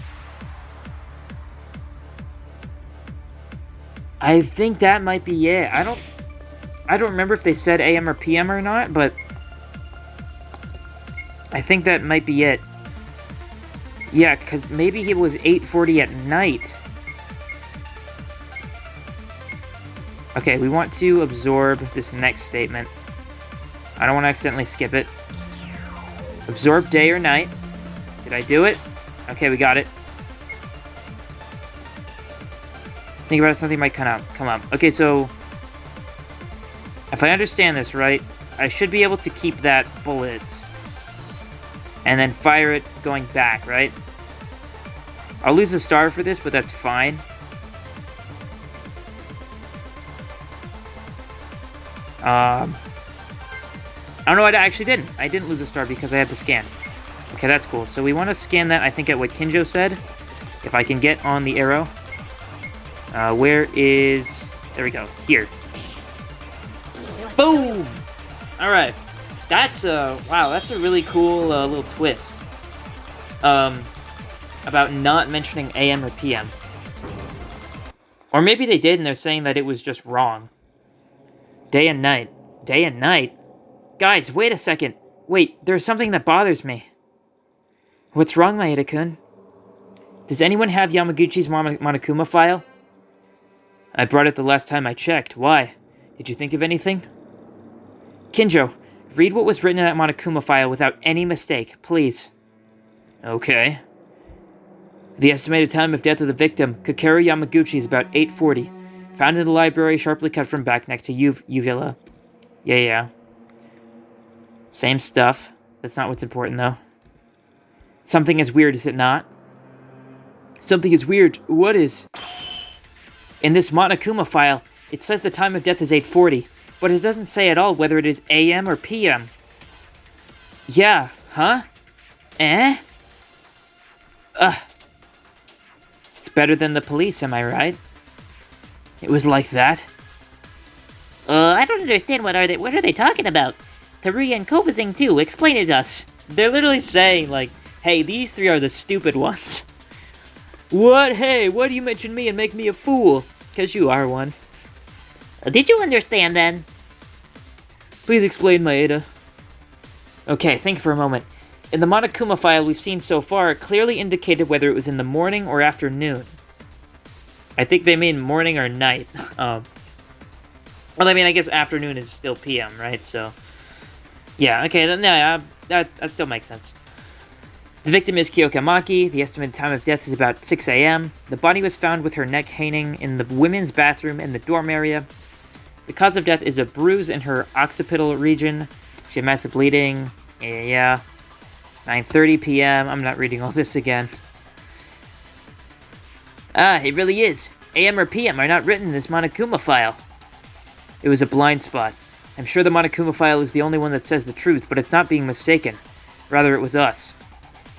I think that might be it. I don't remember if they said AM or PM or not, but I think that might be it. Yeah, because maybe it was 8:40 at night. Okay, we want to absorb this next statement. I don't want to accidentally skip it. Absorb day or night. Did I do it? Okay, we got it. Let's think about it, something might come up. Okay, so if I understand this right, I should be able to keep that bullet and then fire it going back, right? I'll lose a star for this, but that's fine. I don't know, I actually didn't. I didn't lose a star because I had the scan. Okay, that's cool. So we want to scan that, I think, at what Kinjo said. If I can get on the arrow. Where is... There we go. Here. Boom! Alright. That's, wow, that's a really cool little twist. About not mentioning AM or PM. Or maybe they did and they're saying that it was just wrong. Day and night. Day and night? Guys, wait a second. Wait, there's something that bothers me. What's wrong, Maeda-kun? Does anyone have Yamaguchi's Monokuma file? I brought it the last time I checked. Why? Did you think of anything? Kinjo, read what was written in that Monokuma file without any mistake, please. Okay. The estimated time of death of the victim, Kakeru Yamaguchi, is about 8:40. Found in the library, sharply cut from back neck to uvula. Yeah. Same stuff. That's not what's important, though. Something is weird, is it not? Something is weird. What is? In this Monokuma file, it says the time of death is 8:40, but it doesn't say at all whether it is AM or PM. Yeah, huh? Eh? Ugh. It's better than the police, am I right? It was like that. I don't understand. What are they talking about? Teruya and Kobazing too. Explain it to us. They're literally saying, like, hey, these three are the stupid ones. What? Hey, why do you mention me and make me a fool? Because you are one. Did you understand then? Please explain, Maeda. Okay, think for a moment. In the Monokuma file we've seen so far, it clearly indicated whether it was in the morning or afternoon. I think they mean morning or night. Well, I mean, I guess afternoon is still PM, right? So, yeah, okay, then, yeah, that still makes sense. The victim is Kyoka Maki. The estimated time of death is about 6 a.m. The body was found with her neck hanging in the women's bathroom in the dorm area. The cause of death is a bruise in her occipital region. She had massive bleeding. Yeah. 9:30 p.m. I'm not reading all this again. It really is. AM or PM are not written in this Monokuma file. It was a blind spot. I'm sure the Monokuma file is the only one that says the truth, but it's not being mistaken. Rather, it was us.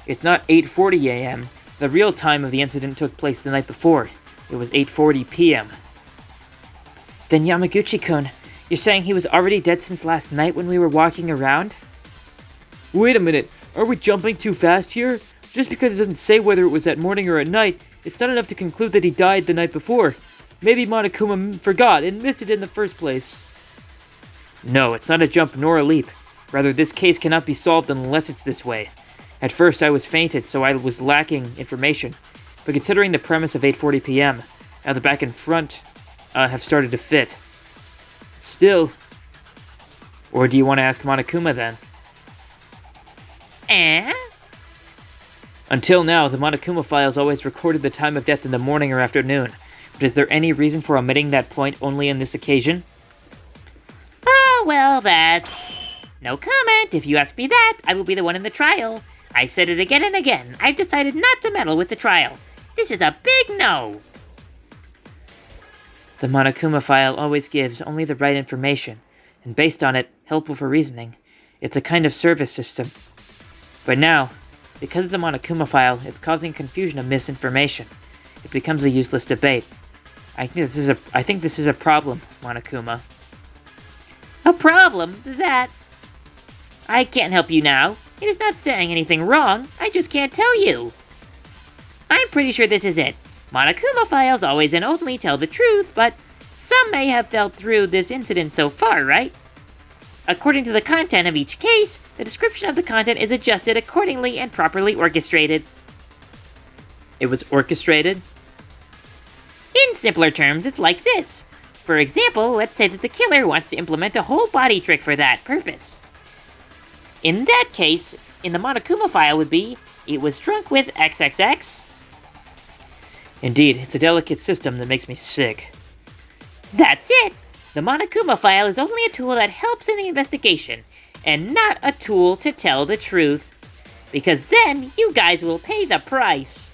It's not 8:40 a.m. The real time of the incident took place the night before. It was 8:40 p.m. Then Yamaguchi-kun, you're saying he was already dead since last night when we were walking around? Wait a minute, are we jumping too fast here? Just because it doesn't say whether it was at morning or at night, it's not enough to conclude that he died the night before. Maybe Monokuma forgot and missed it in the first place. No, it's not a jump nor a leap. Rather, this case cannot be solved unless it's this way. At first, I was fainted, so I was lacking information. But considering the premise of 8:40 p.m., now the back and front have started to fit. Still. Or do you want to ask Monokuma then? Until now, the Monokuma files always recorded the time of death in the morning or afternoon. But is there any reason for omitting that point only on this occasion? Oh, well, that's... no comment. If you ask me that, I will be the one in the trial. I've said it again and again. I've decided not to meddle with the trial. This is a big no. The Monokuma file always gives only the right information, and based on it, helpful for reasoning. It's a kind of service system. But now, because of the Monokuma file, it's causing confusion of misinformation. It becomes a useless debate. I think this is a problem, Monokuma. A problem? That... I can't help you now. It is not saying anything wrong. I just can't tell you. I'm pretty sure this is it. Monokuma files always and only tell the truth, but some may have fell through this incident so far, right? According to the content of each case, the description of the content is adjusted accordingly and properly orchestrated. It was orchestrated? In simpler terms, it's like this. For example, let's say that the killer wants to implement a whole body trick for that purpose. In that case, in the Monokuma file would be, it was drunk with XXX. Indeed, it's a delicate system that makes me sick. That's it! The Monokuma file is only a tool that helps in the investigation, and not a tool to tell the truth. Because then, you guys will pay the price.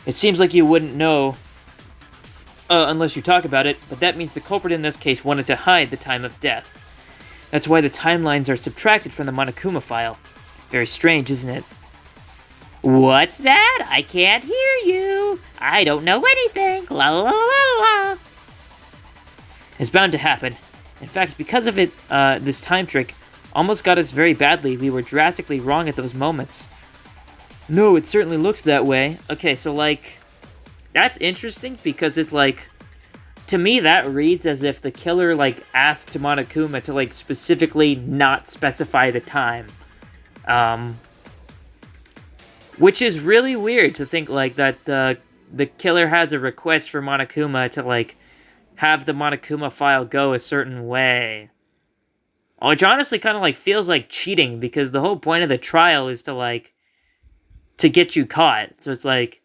It seems like you wouldn't know, unless you talk about it, but that means the culprit in this case wanted to hide the time of death. That's why the timelines are subtracted from the Monokuma file. Very strange, isn't it? What's that? I can't hear you. I don't know anything. La la la la la. It's bound to happen. In fact, because of it, this time trick almost got us very badly. We were drastically wrong at those moments. No, it certainly looks that way. Okay, so, like, that's interesting because it's, like, to me that reads as if the killer, like, asked Monokuma to, like, specifically not specify the time. Which is really weird to think, like, that the killer has a request for Monokuma to, like, have the Monokuma file go a certain way. Which honestly kind of, like, feels like cheating, because the whole point of the trial is to, like, to get you caught. So it's like,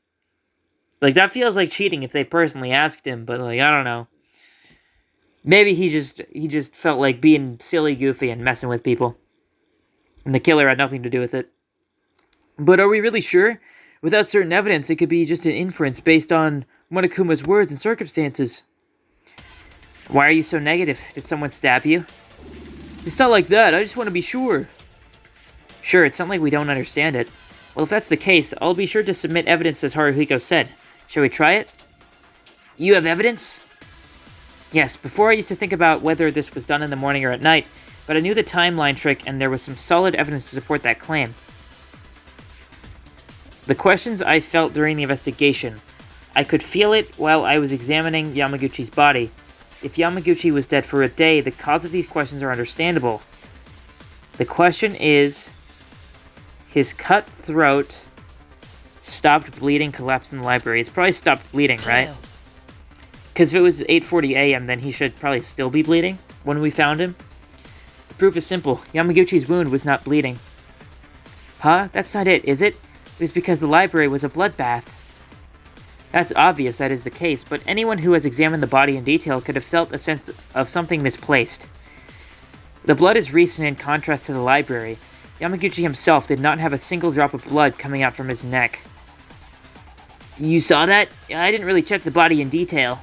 that feels like cheating if they personally asked him, but, like, I don't know. Maybe he just felt like being silly, goofy, and messing with people. And the killer had nothing to do with it. But are we really sure? Without certain evidence, it could be just an inference based on Monokuma's words and circumstances. Why are you so negative? Did someone stab you? It's not like that, I just want to be sure. Sure, it's not like we don't understand it. Well, if that's the case, I'll be sure to submit evidence as Haruhiko said. Shall we try it? You have evidence? Yes, before I used to think about whether this was done in the morning or at night, but I knew the timeline trick and there was some solid evidence to support that claim. The questions I felt during the investigation. I could feel it while I was examining Yamaguchi's body. If Yamaguchi was dead for a day, the cause of these questions are understandable. The question is, his cut throat stopped bleeding, collapsed in the library. It's probably stopped bleeding, right? Because if it was 8:40 a.m., then he should probably still be bleeding when we found him. The proof is simple. Yamaguchi's wound was not bleeding. Huh? That's not it, is it? It was because the library was a bloodbath. That's obvious that is the case, but anyone who has examined the body in detail could have felt a sense of something misplaced. The blood is recent in contrast to the library. Yamaguchi himself did not have a single drop of blood coming out from his neck. You saw that? I didn't really check the body in detail.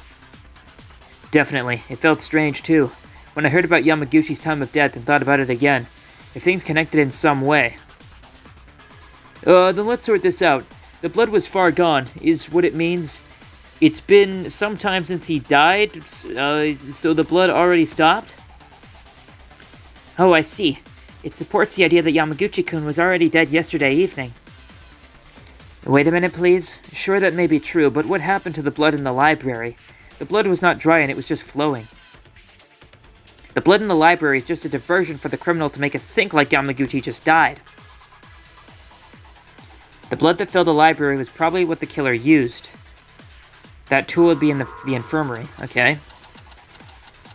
Definitely. It felt strange, too. When I heard about Yamaguchi's time of death and thought about it again, if things connected in some way. Then let's sort this out. The blood was far gone, is what it means. It's been some time since he died, so the blood already stopped? Oh, I see. It supports the idea that Yamaguchi-kun was already dead yesterday evening. Wait a minute, please. Sure, that may be true, but what happened to the blood in the library? The blood was not dry and it was just flowing. The blood in the library is just a diversion for the criminal to make us think like Yamaguchi just died. The blood that filled the library was probably what the killer used. That tool would be in the infirmary, okay.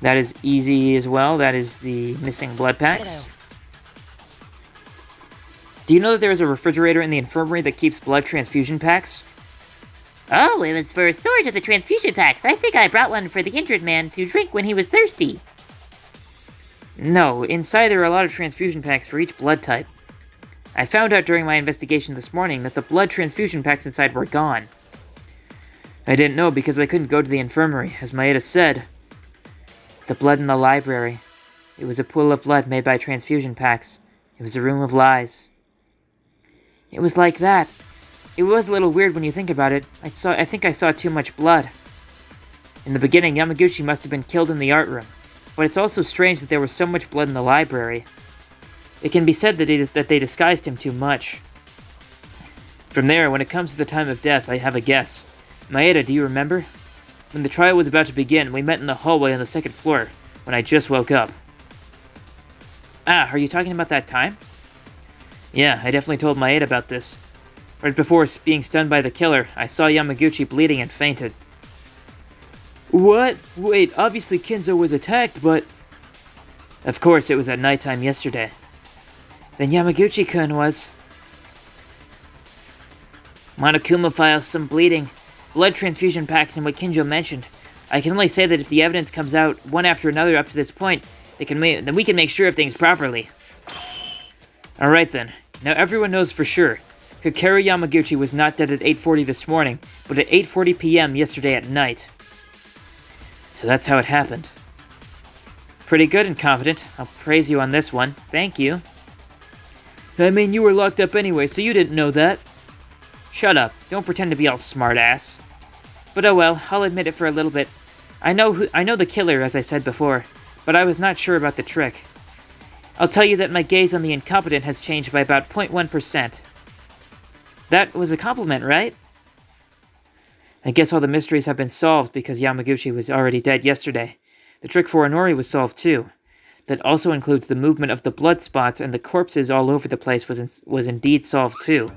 That is easy as well. That is the missing blood packs. Do you know that there is a refrigerator in the infirmary that keeps blood transfusion packs? Oh, it was for storage of the transfusion packs. I think I brought one for the injured man to drink when he was thirsty. No, inside there are a lot of transfusion packs for each blood type. I found out during my investigation this morning that the blood transfusion packs inside were gone. I didn't know because I couldn't go to the infirmary, as Maeda said. The blood in the library. It was a pool of blood made by transfusion packs. It was a room of lies. It was like that. It was a little weird when you think about it. I think I saw too much blood. In the beginning, Yamaguchi must have been killed in the art room, but it's also strange that there was so much blood in the library. It can be said that they disguised him too much. From there, when it comes to the time of death, I have a guess. Maeda, do you remember? When the trial was about to begin, we met in the hallway on the second floor, when I just woke up. Ah, are you talking about that time? Yeah, I definitely told Maeda about this. Right before being stunned by the killer, I saw Yamaguchi bleeding and fainted. What? Wait, obviously Kinzo was attacked, but... Of course, it was at nighttime yesterday. Then Yamaguchi-kun was... Monokuma files some bleeding, blood transfusion packs, and what Kinjo mentioned. I can only say that if the evidence comes out one after another up to this point, then we can make sure of things properly. Alright then, now everyone knows for sure. Kakeru Yamaguchi was not dead at 8:40 this morning, but at 8:40 p.m. yesterday at night. So that's how it happened. Pretty good, Incompetent. I'll praise you on this one. Thank you. I mean, you were locked up anyway, so you didn't know that. Shut up. Don't pretend to be all smart-ass. But oh well, I'll admit it for a little bit. I know the killer, as I said before, but I was not sure about the trick. I'll tell you that my gaze on the incompetent has changed by about 0.1%. That was a compliment, right? I guess all the mysteries have been solved because Yamaguchi was already dead yesterday. The trick for Inori was solved too. That also includes the movement of the blood spots, and the corpses all over the place was indeed solved too.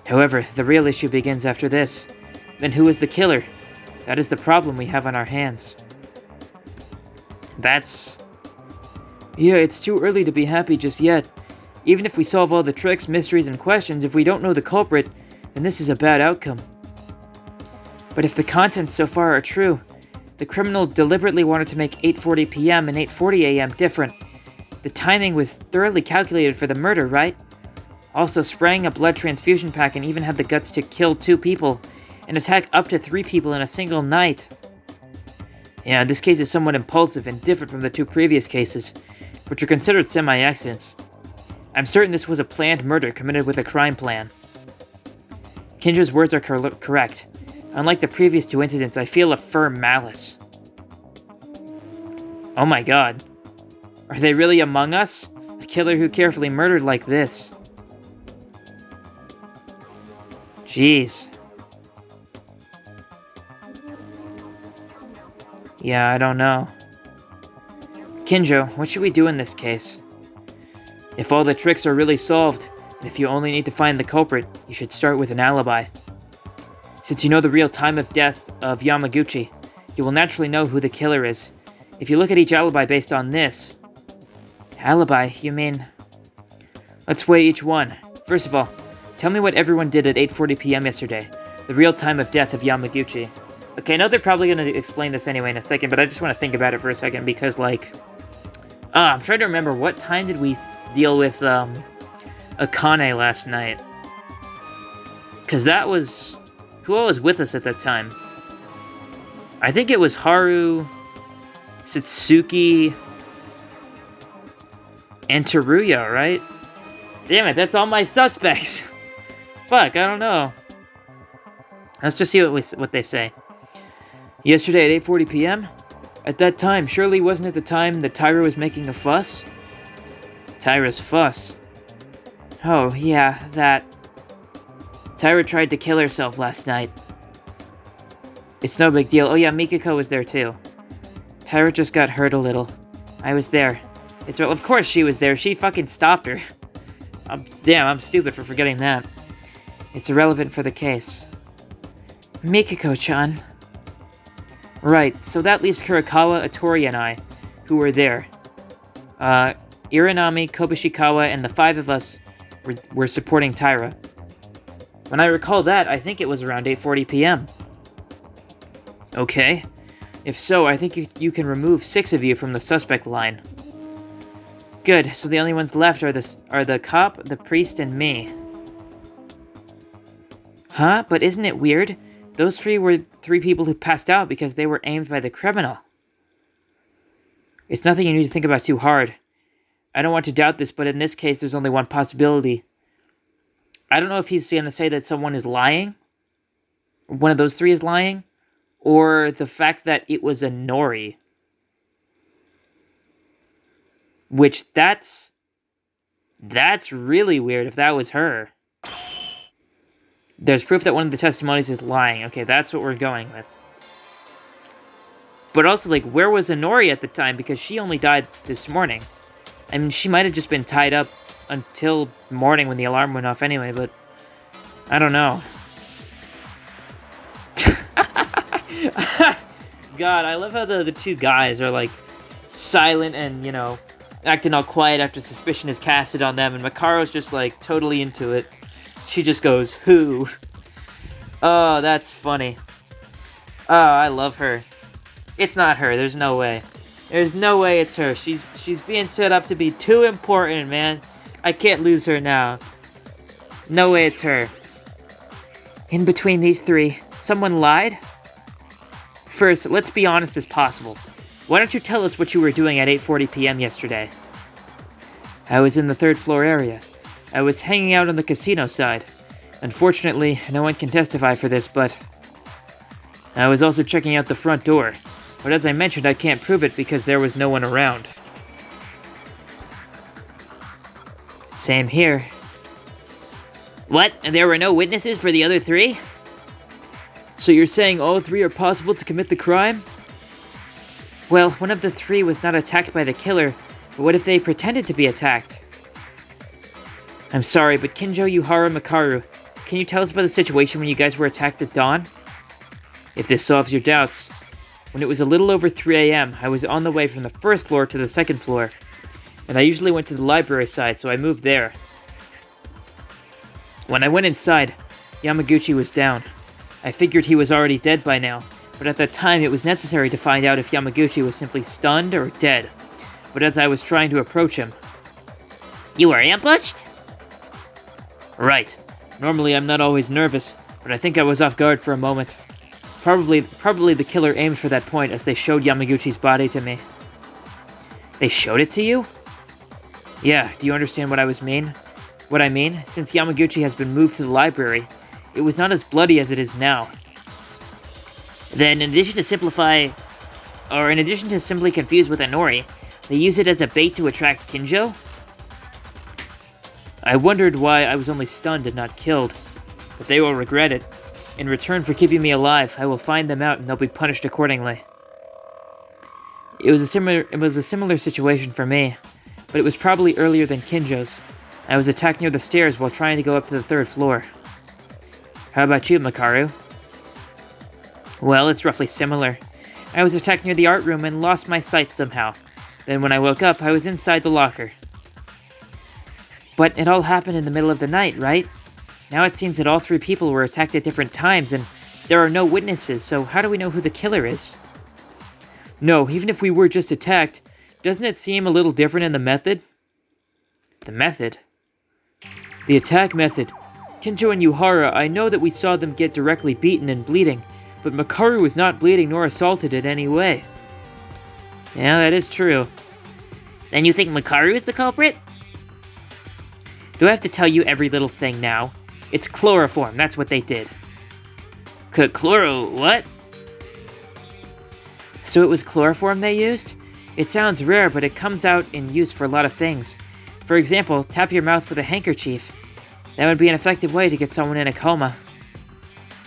However, the real issue begins after this. Then who is the killer? That is the problem we have on our hands. Yeah, it's too early to be happy just yet. Even if we solve all the tricks, mysteries, and questions, if we don't know the culprit, then this is a bad outcome. But if the contents so far are true, the criminal deliberately wanted to make 8:40 p.m. and 8:40 a.m. different. The timing was thoroughly calculated for the murder, right? Also, spraying a blood transfusion pack and even had the guts to kill 2 people and attack up to 3 people in a single night. Yeah, this case is somewhat impulsive and different from the 2 previous cases, which are considered semi-accidents. I'm certain this was a planned murder committed with a crime plan. Kinjo's words are correct. Unlike the previous 2 incidents, I feel a firm malice. Oh my god. Are they really among us? A killer who carefully murdered like this. Jeez. Yeah, I don't know. Kinjo, what should we do in this case? If all the tricks are really solved, If you only need to find the culprit, you should start with an alibi. Since you know the real time of death of Yamaguchi, you will naturally know who the killer is. If you look at each alibi based on this... Alibi, you mean... Let's weigh each one. First of all, tell me what everyone did at 8:40 p.m. yesterday. The real time of death of Yamaguchi. Okay, I know they're probably going to explain this anyway in a second, but I just want to think about it for a second because, like... I'm trying to remember, what time did we deal with, Akane last night? Because that was... Who all was with us at that time? I think it was Haru, Satsuki, and Teruya, right? Damn it, that's all my suspects! Fuck, I don't know. Let's just see what they say. Yesterday at 8:40 p.m.? At that time, surely wasn't it the time that Tyra was making a fuss? Tyra's fuss? Oh, yeah, that... Tyra tried to kill herself last night. It's no big deal. Oh yeah, Mikako was there too. Tyra just got hurt a little. I was there. Well, of course she was there. She fucking stopped her. Damn, I'm stupid for forgetting that. It's irrelevant for the case. Mikako-chan. Right, so that leaves Kurakawa, Atori, and I, who were there. Iranami, Kobushikawa, and the 5 of us were supporting Tyra. When I recall that, I think it was around 8:40 p.m. Okay. If so, I think you can remove 6 of you from the suspect line. Good, so the only ones left are the cop, the priest, and me. Huh? But isn't it weird? Those 3 were 3 people who passed out because they were aimed by the criminal. It's nothing you need to think about too hard. I don't want to doubt this, but in this case, there's only one possibility. I don't know if he's going to say that someone is lying, one of those 3 is lying, or the fact that it was a Nori. Which, that's really weird if that was her. There's proof that one of the testimonies is lying. Okay, that's what we're going with. But also, like, where was Inori at the time? Because she only died this morning. I mean, she might have just been tied up until morning when the alarm went off anyway, but... I don't know. God, I love how the 2 guys are, like, silent and, you know, acting all quiet after suspicion is casted on them, and Makaro's just, like, totally into it. She just goes, who? Oh, that's funny. Oh, I love her. It's not her, there's no way. There's no way it's her. She's being set up to be too important, man. I can't lose her now. No way it's her. In between these 3, someone lied? First, let's be honest as possible. Why don't you tell us what you were doing at 8:40 p.m. yesterday? I was in the 3rd floor area. I was hanging out on the casino side. Unfortunately, no one can testify for this, but... I was also checking out the front door. But as I mentioned, I can't prove it because there was no one around. Same here. What? And there were no witnesses for the other 3? So you're saying all 3 are possible to commit the crime? Well, one of the 3 was not attacked by the killer, but what if they pretended to be attacked? I'm sorry, but Kinjo, Yuhara, Makaru, can you tell us about the situation when you guys were attacked at dawn? If this solves your doubts. When it was a little over 3 a.m., I was on the way from the 1st floor to the 2nd floor, and I usually went to the library side, so I moved there. When I went inside, Yamaguchi was down. I figured he was already dead by now, but at that time it was necessary to find out if Yamaguchi was simply stunned or dead. But as I was trying to approach him... You were ambushed? Right. Normally I'm not always nervous, but I think I was off guard for a moment. Probably the killer aimed for that point as they showed Yamaguchi's body to me. They showed it to you? Yeah, do you understand what I mean? Since Yamaguchi has been moved to the library, it was not as bloody as it is now. Then, in addition to simply confuse with Inori, they use it as a bait to attract Kinjo? I wondered why I was only stunned and not killed, but they will regret it. In return for keeping me alive, I will find them out and they'll be punished accordingly. It was a similar situation for me, but it was probably earlier than Kinjo's. I was attacked near the stairs while trying to go up to the 3rd floor. How about you, Makaru? Well, it's roughly similar. I was attacked near the art room and lost my sight somehow. Then when I woke up, I was inside the locker. But it all happened in the middle of the night, right? Now it seems that all 3 people were attacked at different times, and there are no witnesses, so how do we know who the killer is? No, even if we were just attacked, doesn't it seem a little different in the method? The method? The attack method. Kinjo and Yuhara, I know that we saw them get directly beaten and bleeding, but Makaru was not bleeding nor assaulted in any way. Yeah, that is true. Then you think Makaru is the culprit? Do I have to tell you every little thing now? It's chloroform, that's what they did. Chloro what? So it was chloroform they used? It sounds rare, but it comes out in use for a lot of things. For example, tap your mouth with a handkerchief. That would be an effective way to get someone in a coma.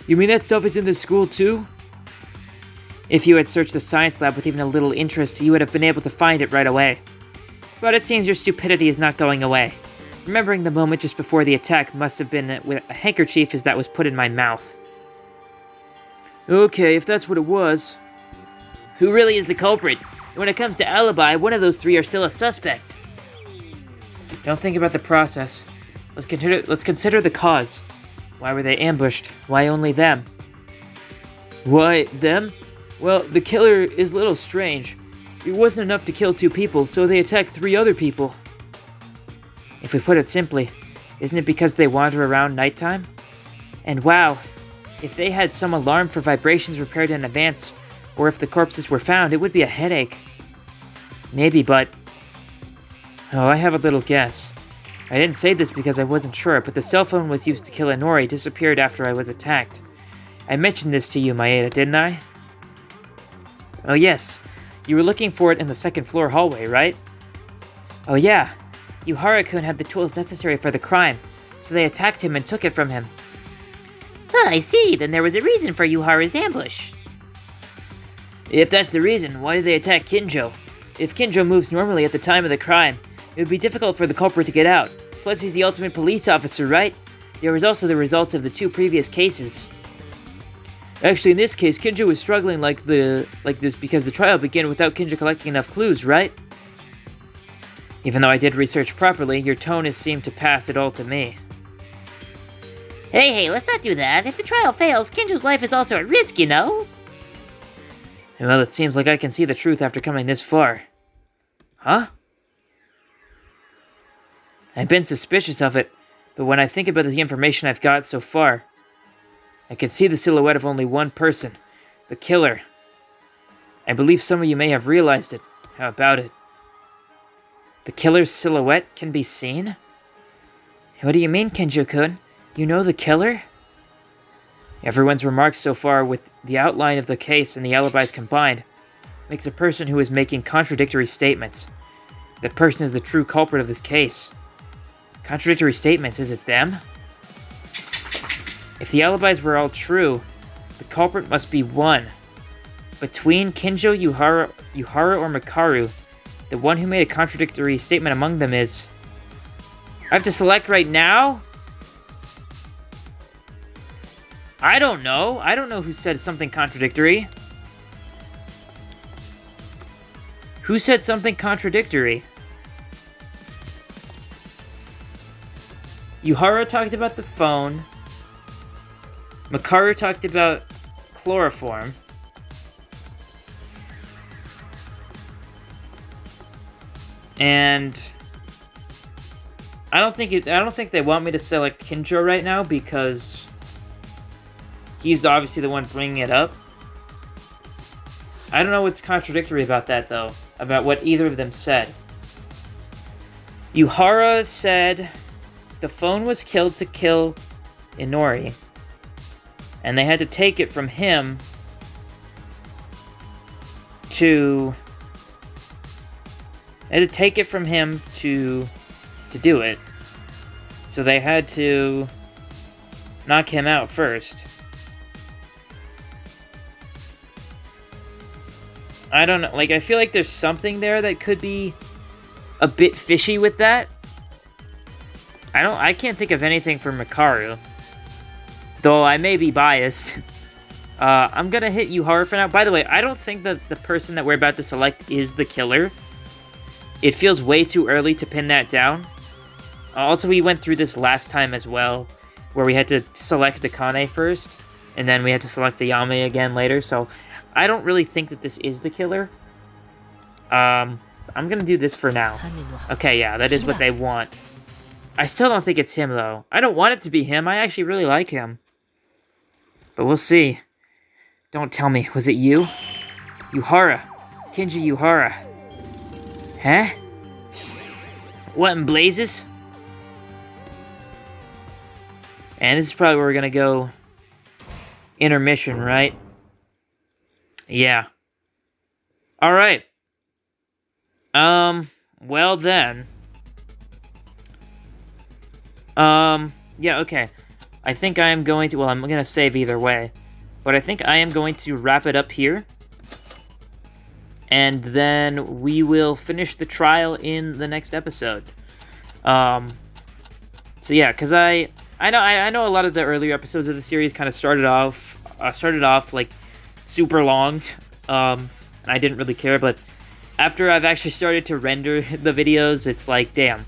You mean that stuff is in the school too? If you had searched the science lab with even a little interest, you would have been able to find it right away. But it seems your stupidity is not going away. Remembering the moment just before the attack must have been with a handkerchief as that was put in my mouth. Okay, if that's what it was. Who really is the culprit? And when it comes to alibi, one of those 3 are still a suspect. Don't think about the process. Let's consider the cause. Why were they ambushed? Why only them? Why, them? Well, the killer is a little strange. It wasn't enough to kill 2 people, so they attacked 3 other people. If we put it simply, isn't it because they wander around nighttime? And wow, if they had some alarm for vibrations repaired in advance, or if the corpses were found, it would be a headache. Maybe, but... Oh, I have a little guess. I didn't say this because I wasn't sure, but the cell phone was used to kill Inori disappeared after I was attacked. I mentioned this to you, Maeda, didn't I? Oh yes, you were looking for it in the 2nd floor hallway, right? Oh yeah, Yuhara-kun had the tools necessary for the crime, so they attacked him and took it from him. Ah, I see, then there was a reason for Yuhara's ambush. If that's the reason, why did they attack Kinjo? If Kinjo moves normally at the time of the crime, it would be difficult for the culprit to get out. Plus, he's the ultimate police officer, right? There was also the results of the 2 previous cases. Actually, in this case, Kinjo was struggling like this because the trial began without Kinjo collecting enough clues, right? Even though I did research properly, your tone has seemed to pass it all to me. Hey, let's not do that. If the trial fails, Kinjo's life is also at risk, you know? Well, it seems like I can see the truth after coming this far. Huh? I've been suspicious of it, but when I think about the information I've got so far, I can see the silhouette of only one person, the killer. I believe some of you may have realized it. How about it? The killer's silhouette can be seen? What do you mean, Kinjo-kun? You know the killer? Everyone's remarks so far with the outline of the case and the alibis combined makes a person who is making contradictory statements. That person is the true culprit of this case. Contradictory statements, is it them? If the alibis were all true, the culprit must be one. Between Kinjo, Yuhara, or Makaru, the one who made a contradictory statement among them is... I have to select right now? I don't know. I don't know who said something contradictory. Who said something contradictory? Yuhara talked about the phone. Makaru talked about chloroform. And I don't think they want me to select Kinjo right now because he's obviously the one bringing it up. I don't know what's contradictory about that though, about what either of them said. Yuhara said the phone was killed to kill Inori, and they had to take it from him to do it. So they had to knock him out first. I don't know, like, I feel like there's something there that could be a bit fishy with that. I can't think of anything for Makaru. Though I may be biased. I'm gonna hit Yuhara for now. By the way, I don't think that the person that we're about to select is the killer. It feels way too early to pin that down. Also, we went through this last time as well, where we had to select Akane first, and then we had to select Ayame again later, so I don't really think that this is the killer. I'm gonna do this for now. Okay, yeah, that is what they want. I still don't think it's him, though. I don't want it to be him. I actually really like him. But we'll see. Don't tell me. Was it you? Yuhara. Kenji Yuhara. Huh? What in blazes? And this is probably where we're gonna go intermission, right? Yeah. Alright. Well then. Yeah, okay. I think I am going to, well, I'm gonna save either way. But I think I am going to wrap it up here. And then we will finish the trial in the next episode. So yeah, because I know a lot of the earlier episodes of the series kind of started off like super long. And I didn't really care, but after I've actually started to render the videos, it's like, damn.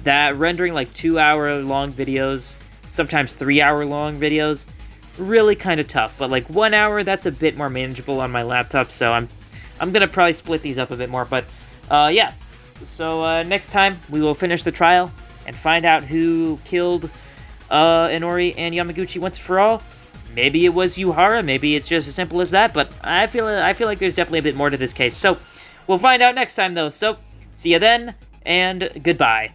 That rendering like 2-hour long videos, sometimes 3-hour long videos, really kind of tough. But like 1 hour, that's a bit more manageable on my laptop, so I'm gonna probably split these up a bit more. But yeah, so next time we will finish the trial and find out who killed Inori and Yamaguchi once for all. Maybe it was Yuhara, maybe it's just as simple as that, but I feel like there's definitely a bit more to this case. So we'll find out next time though. So see you then, and goodbye.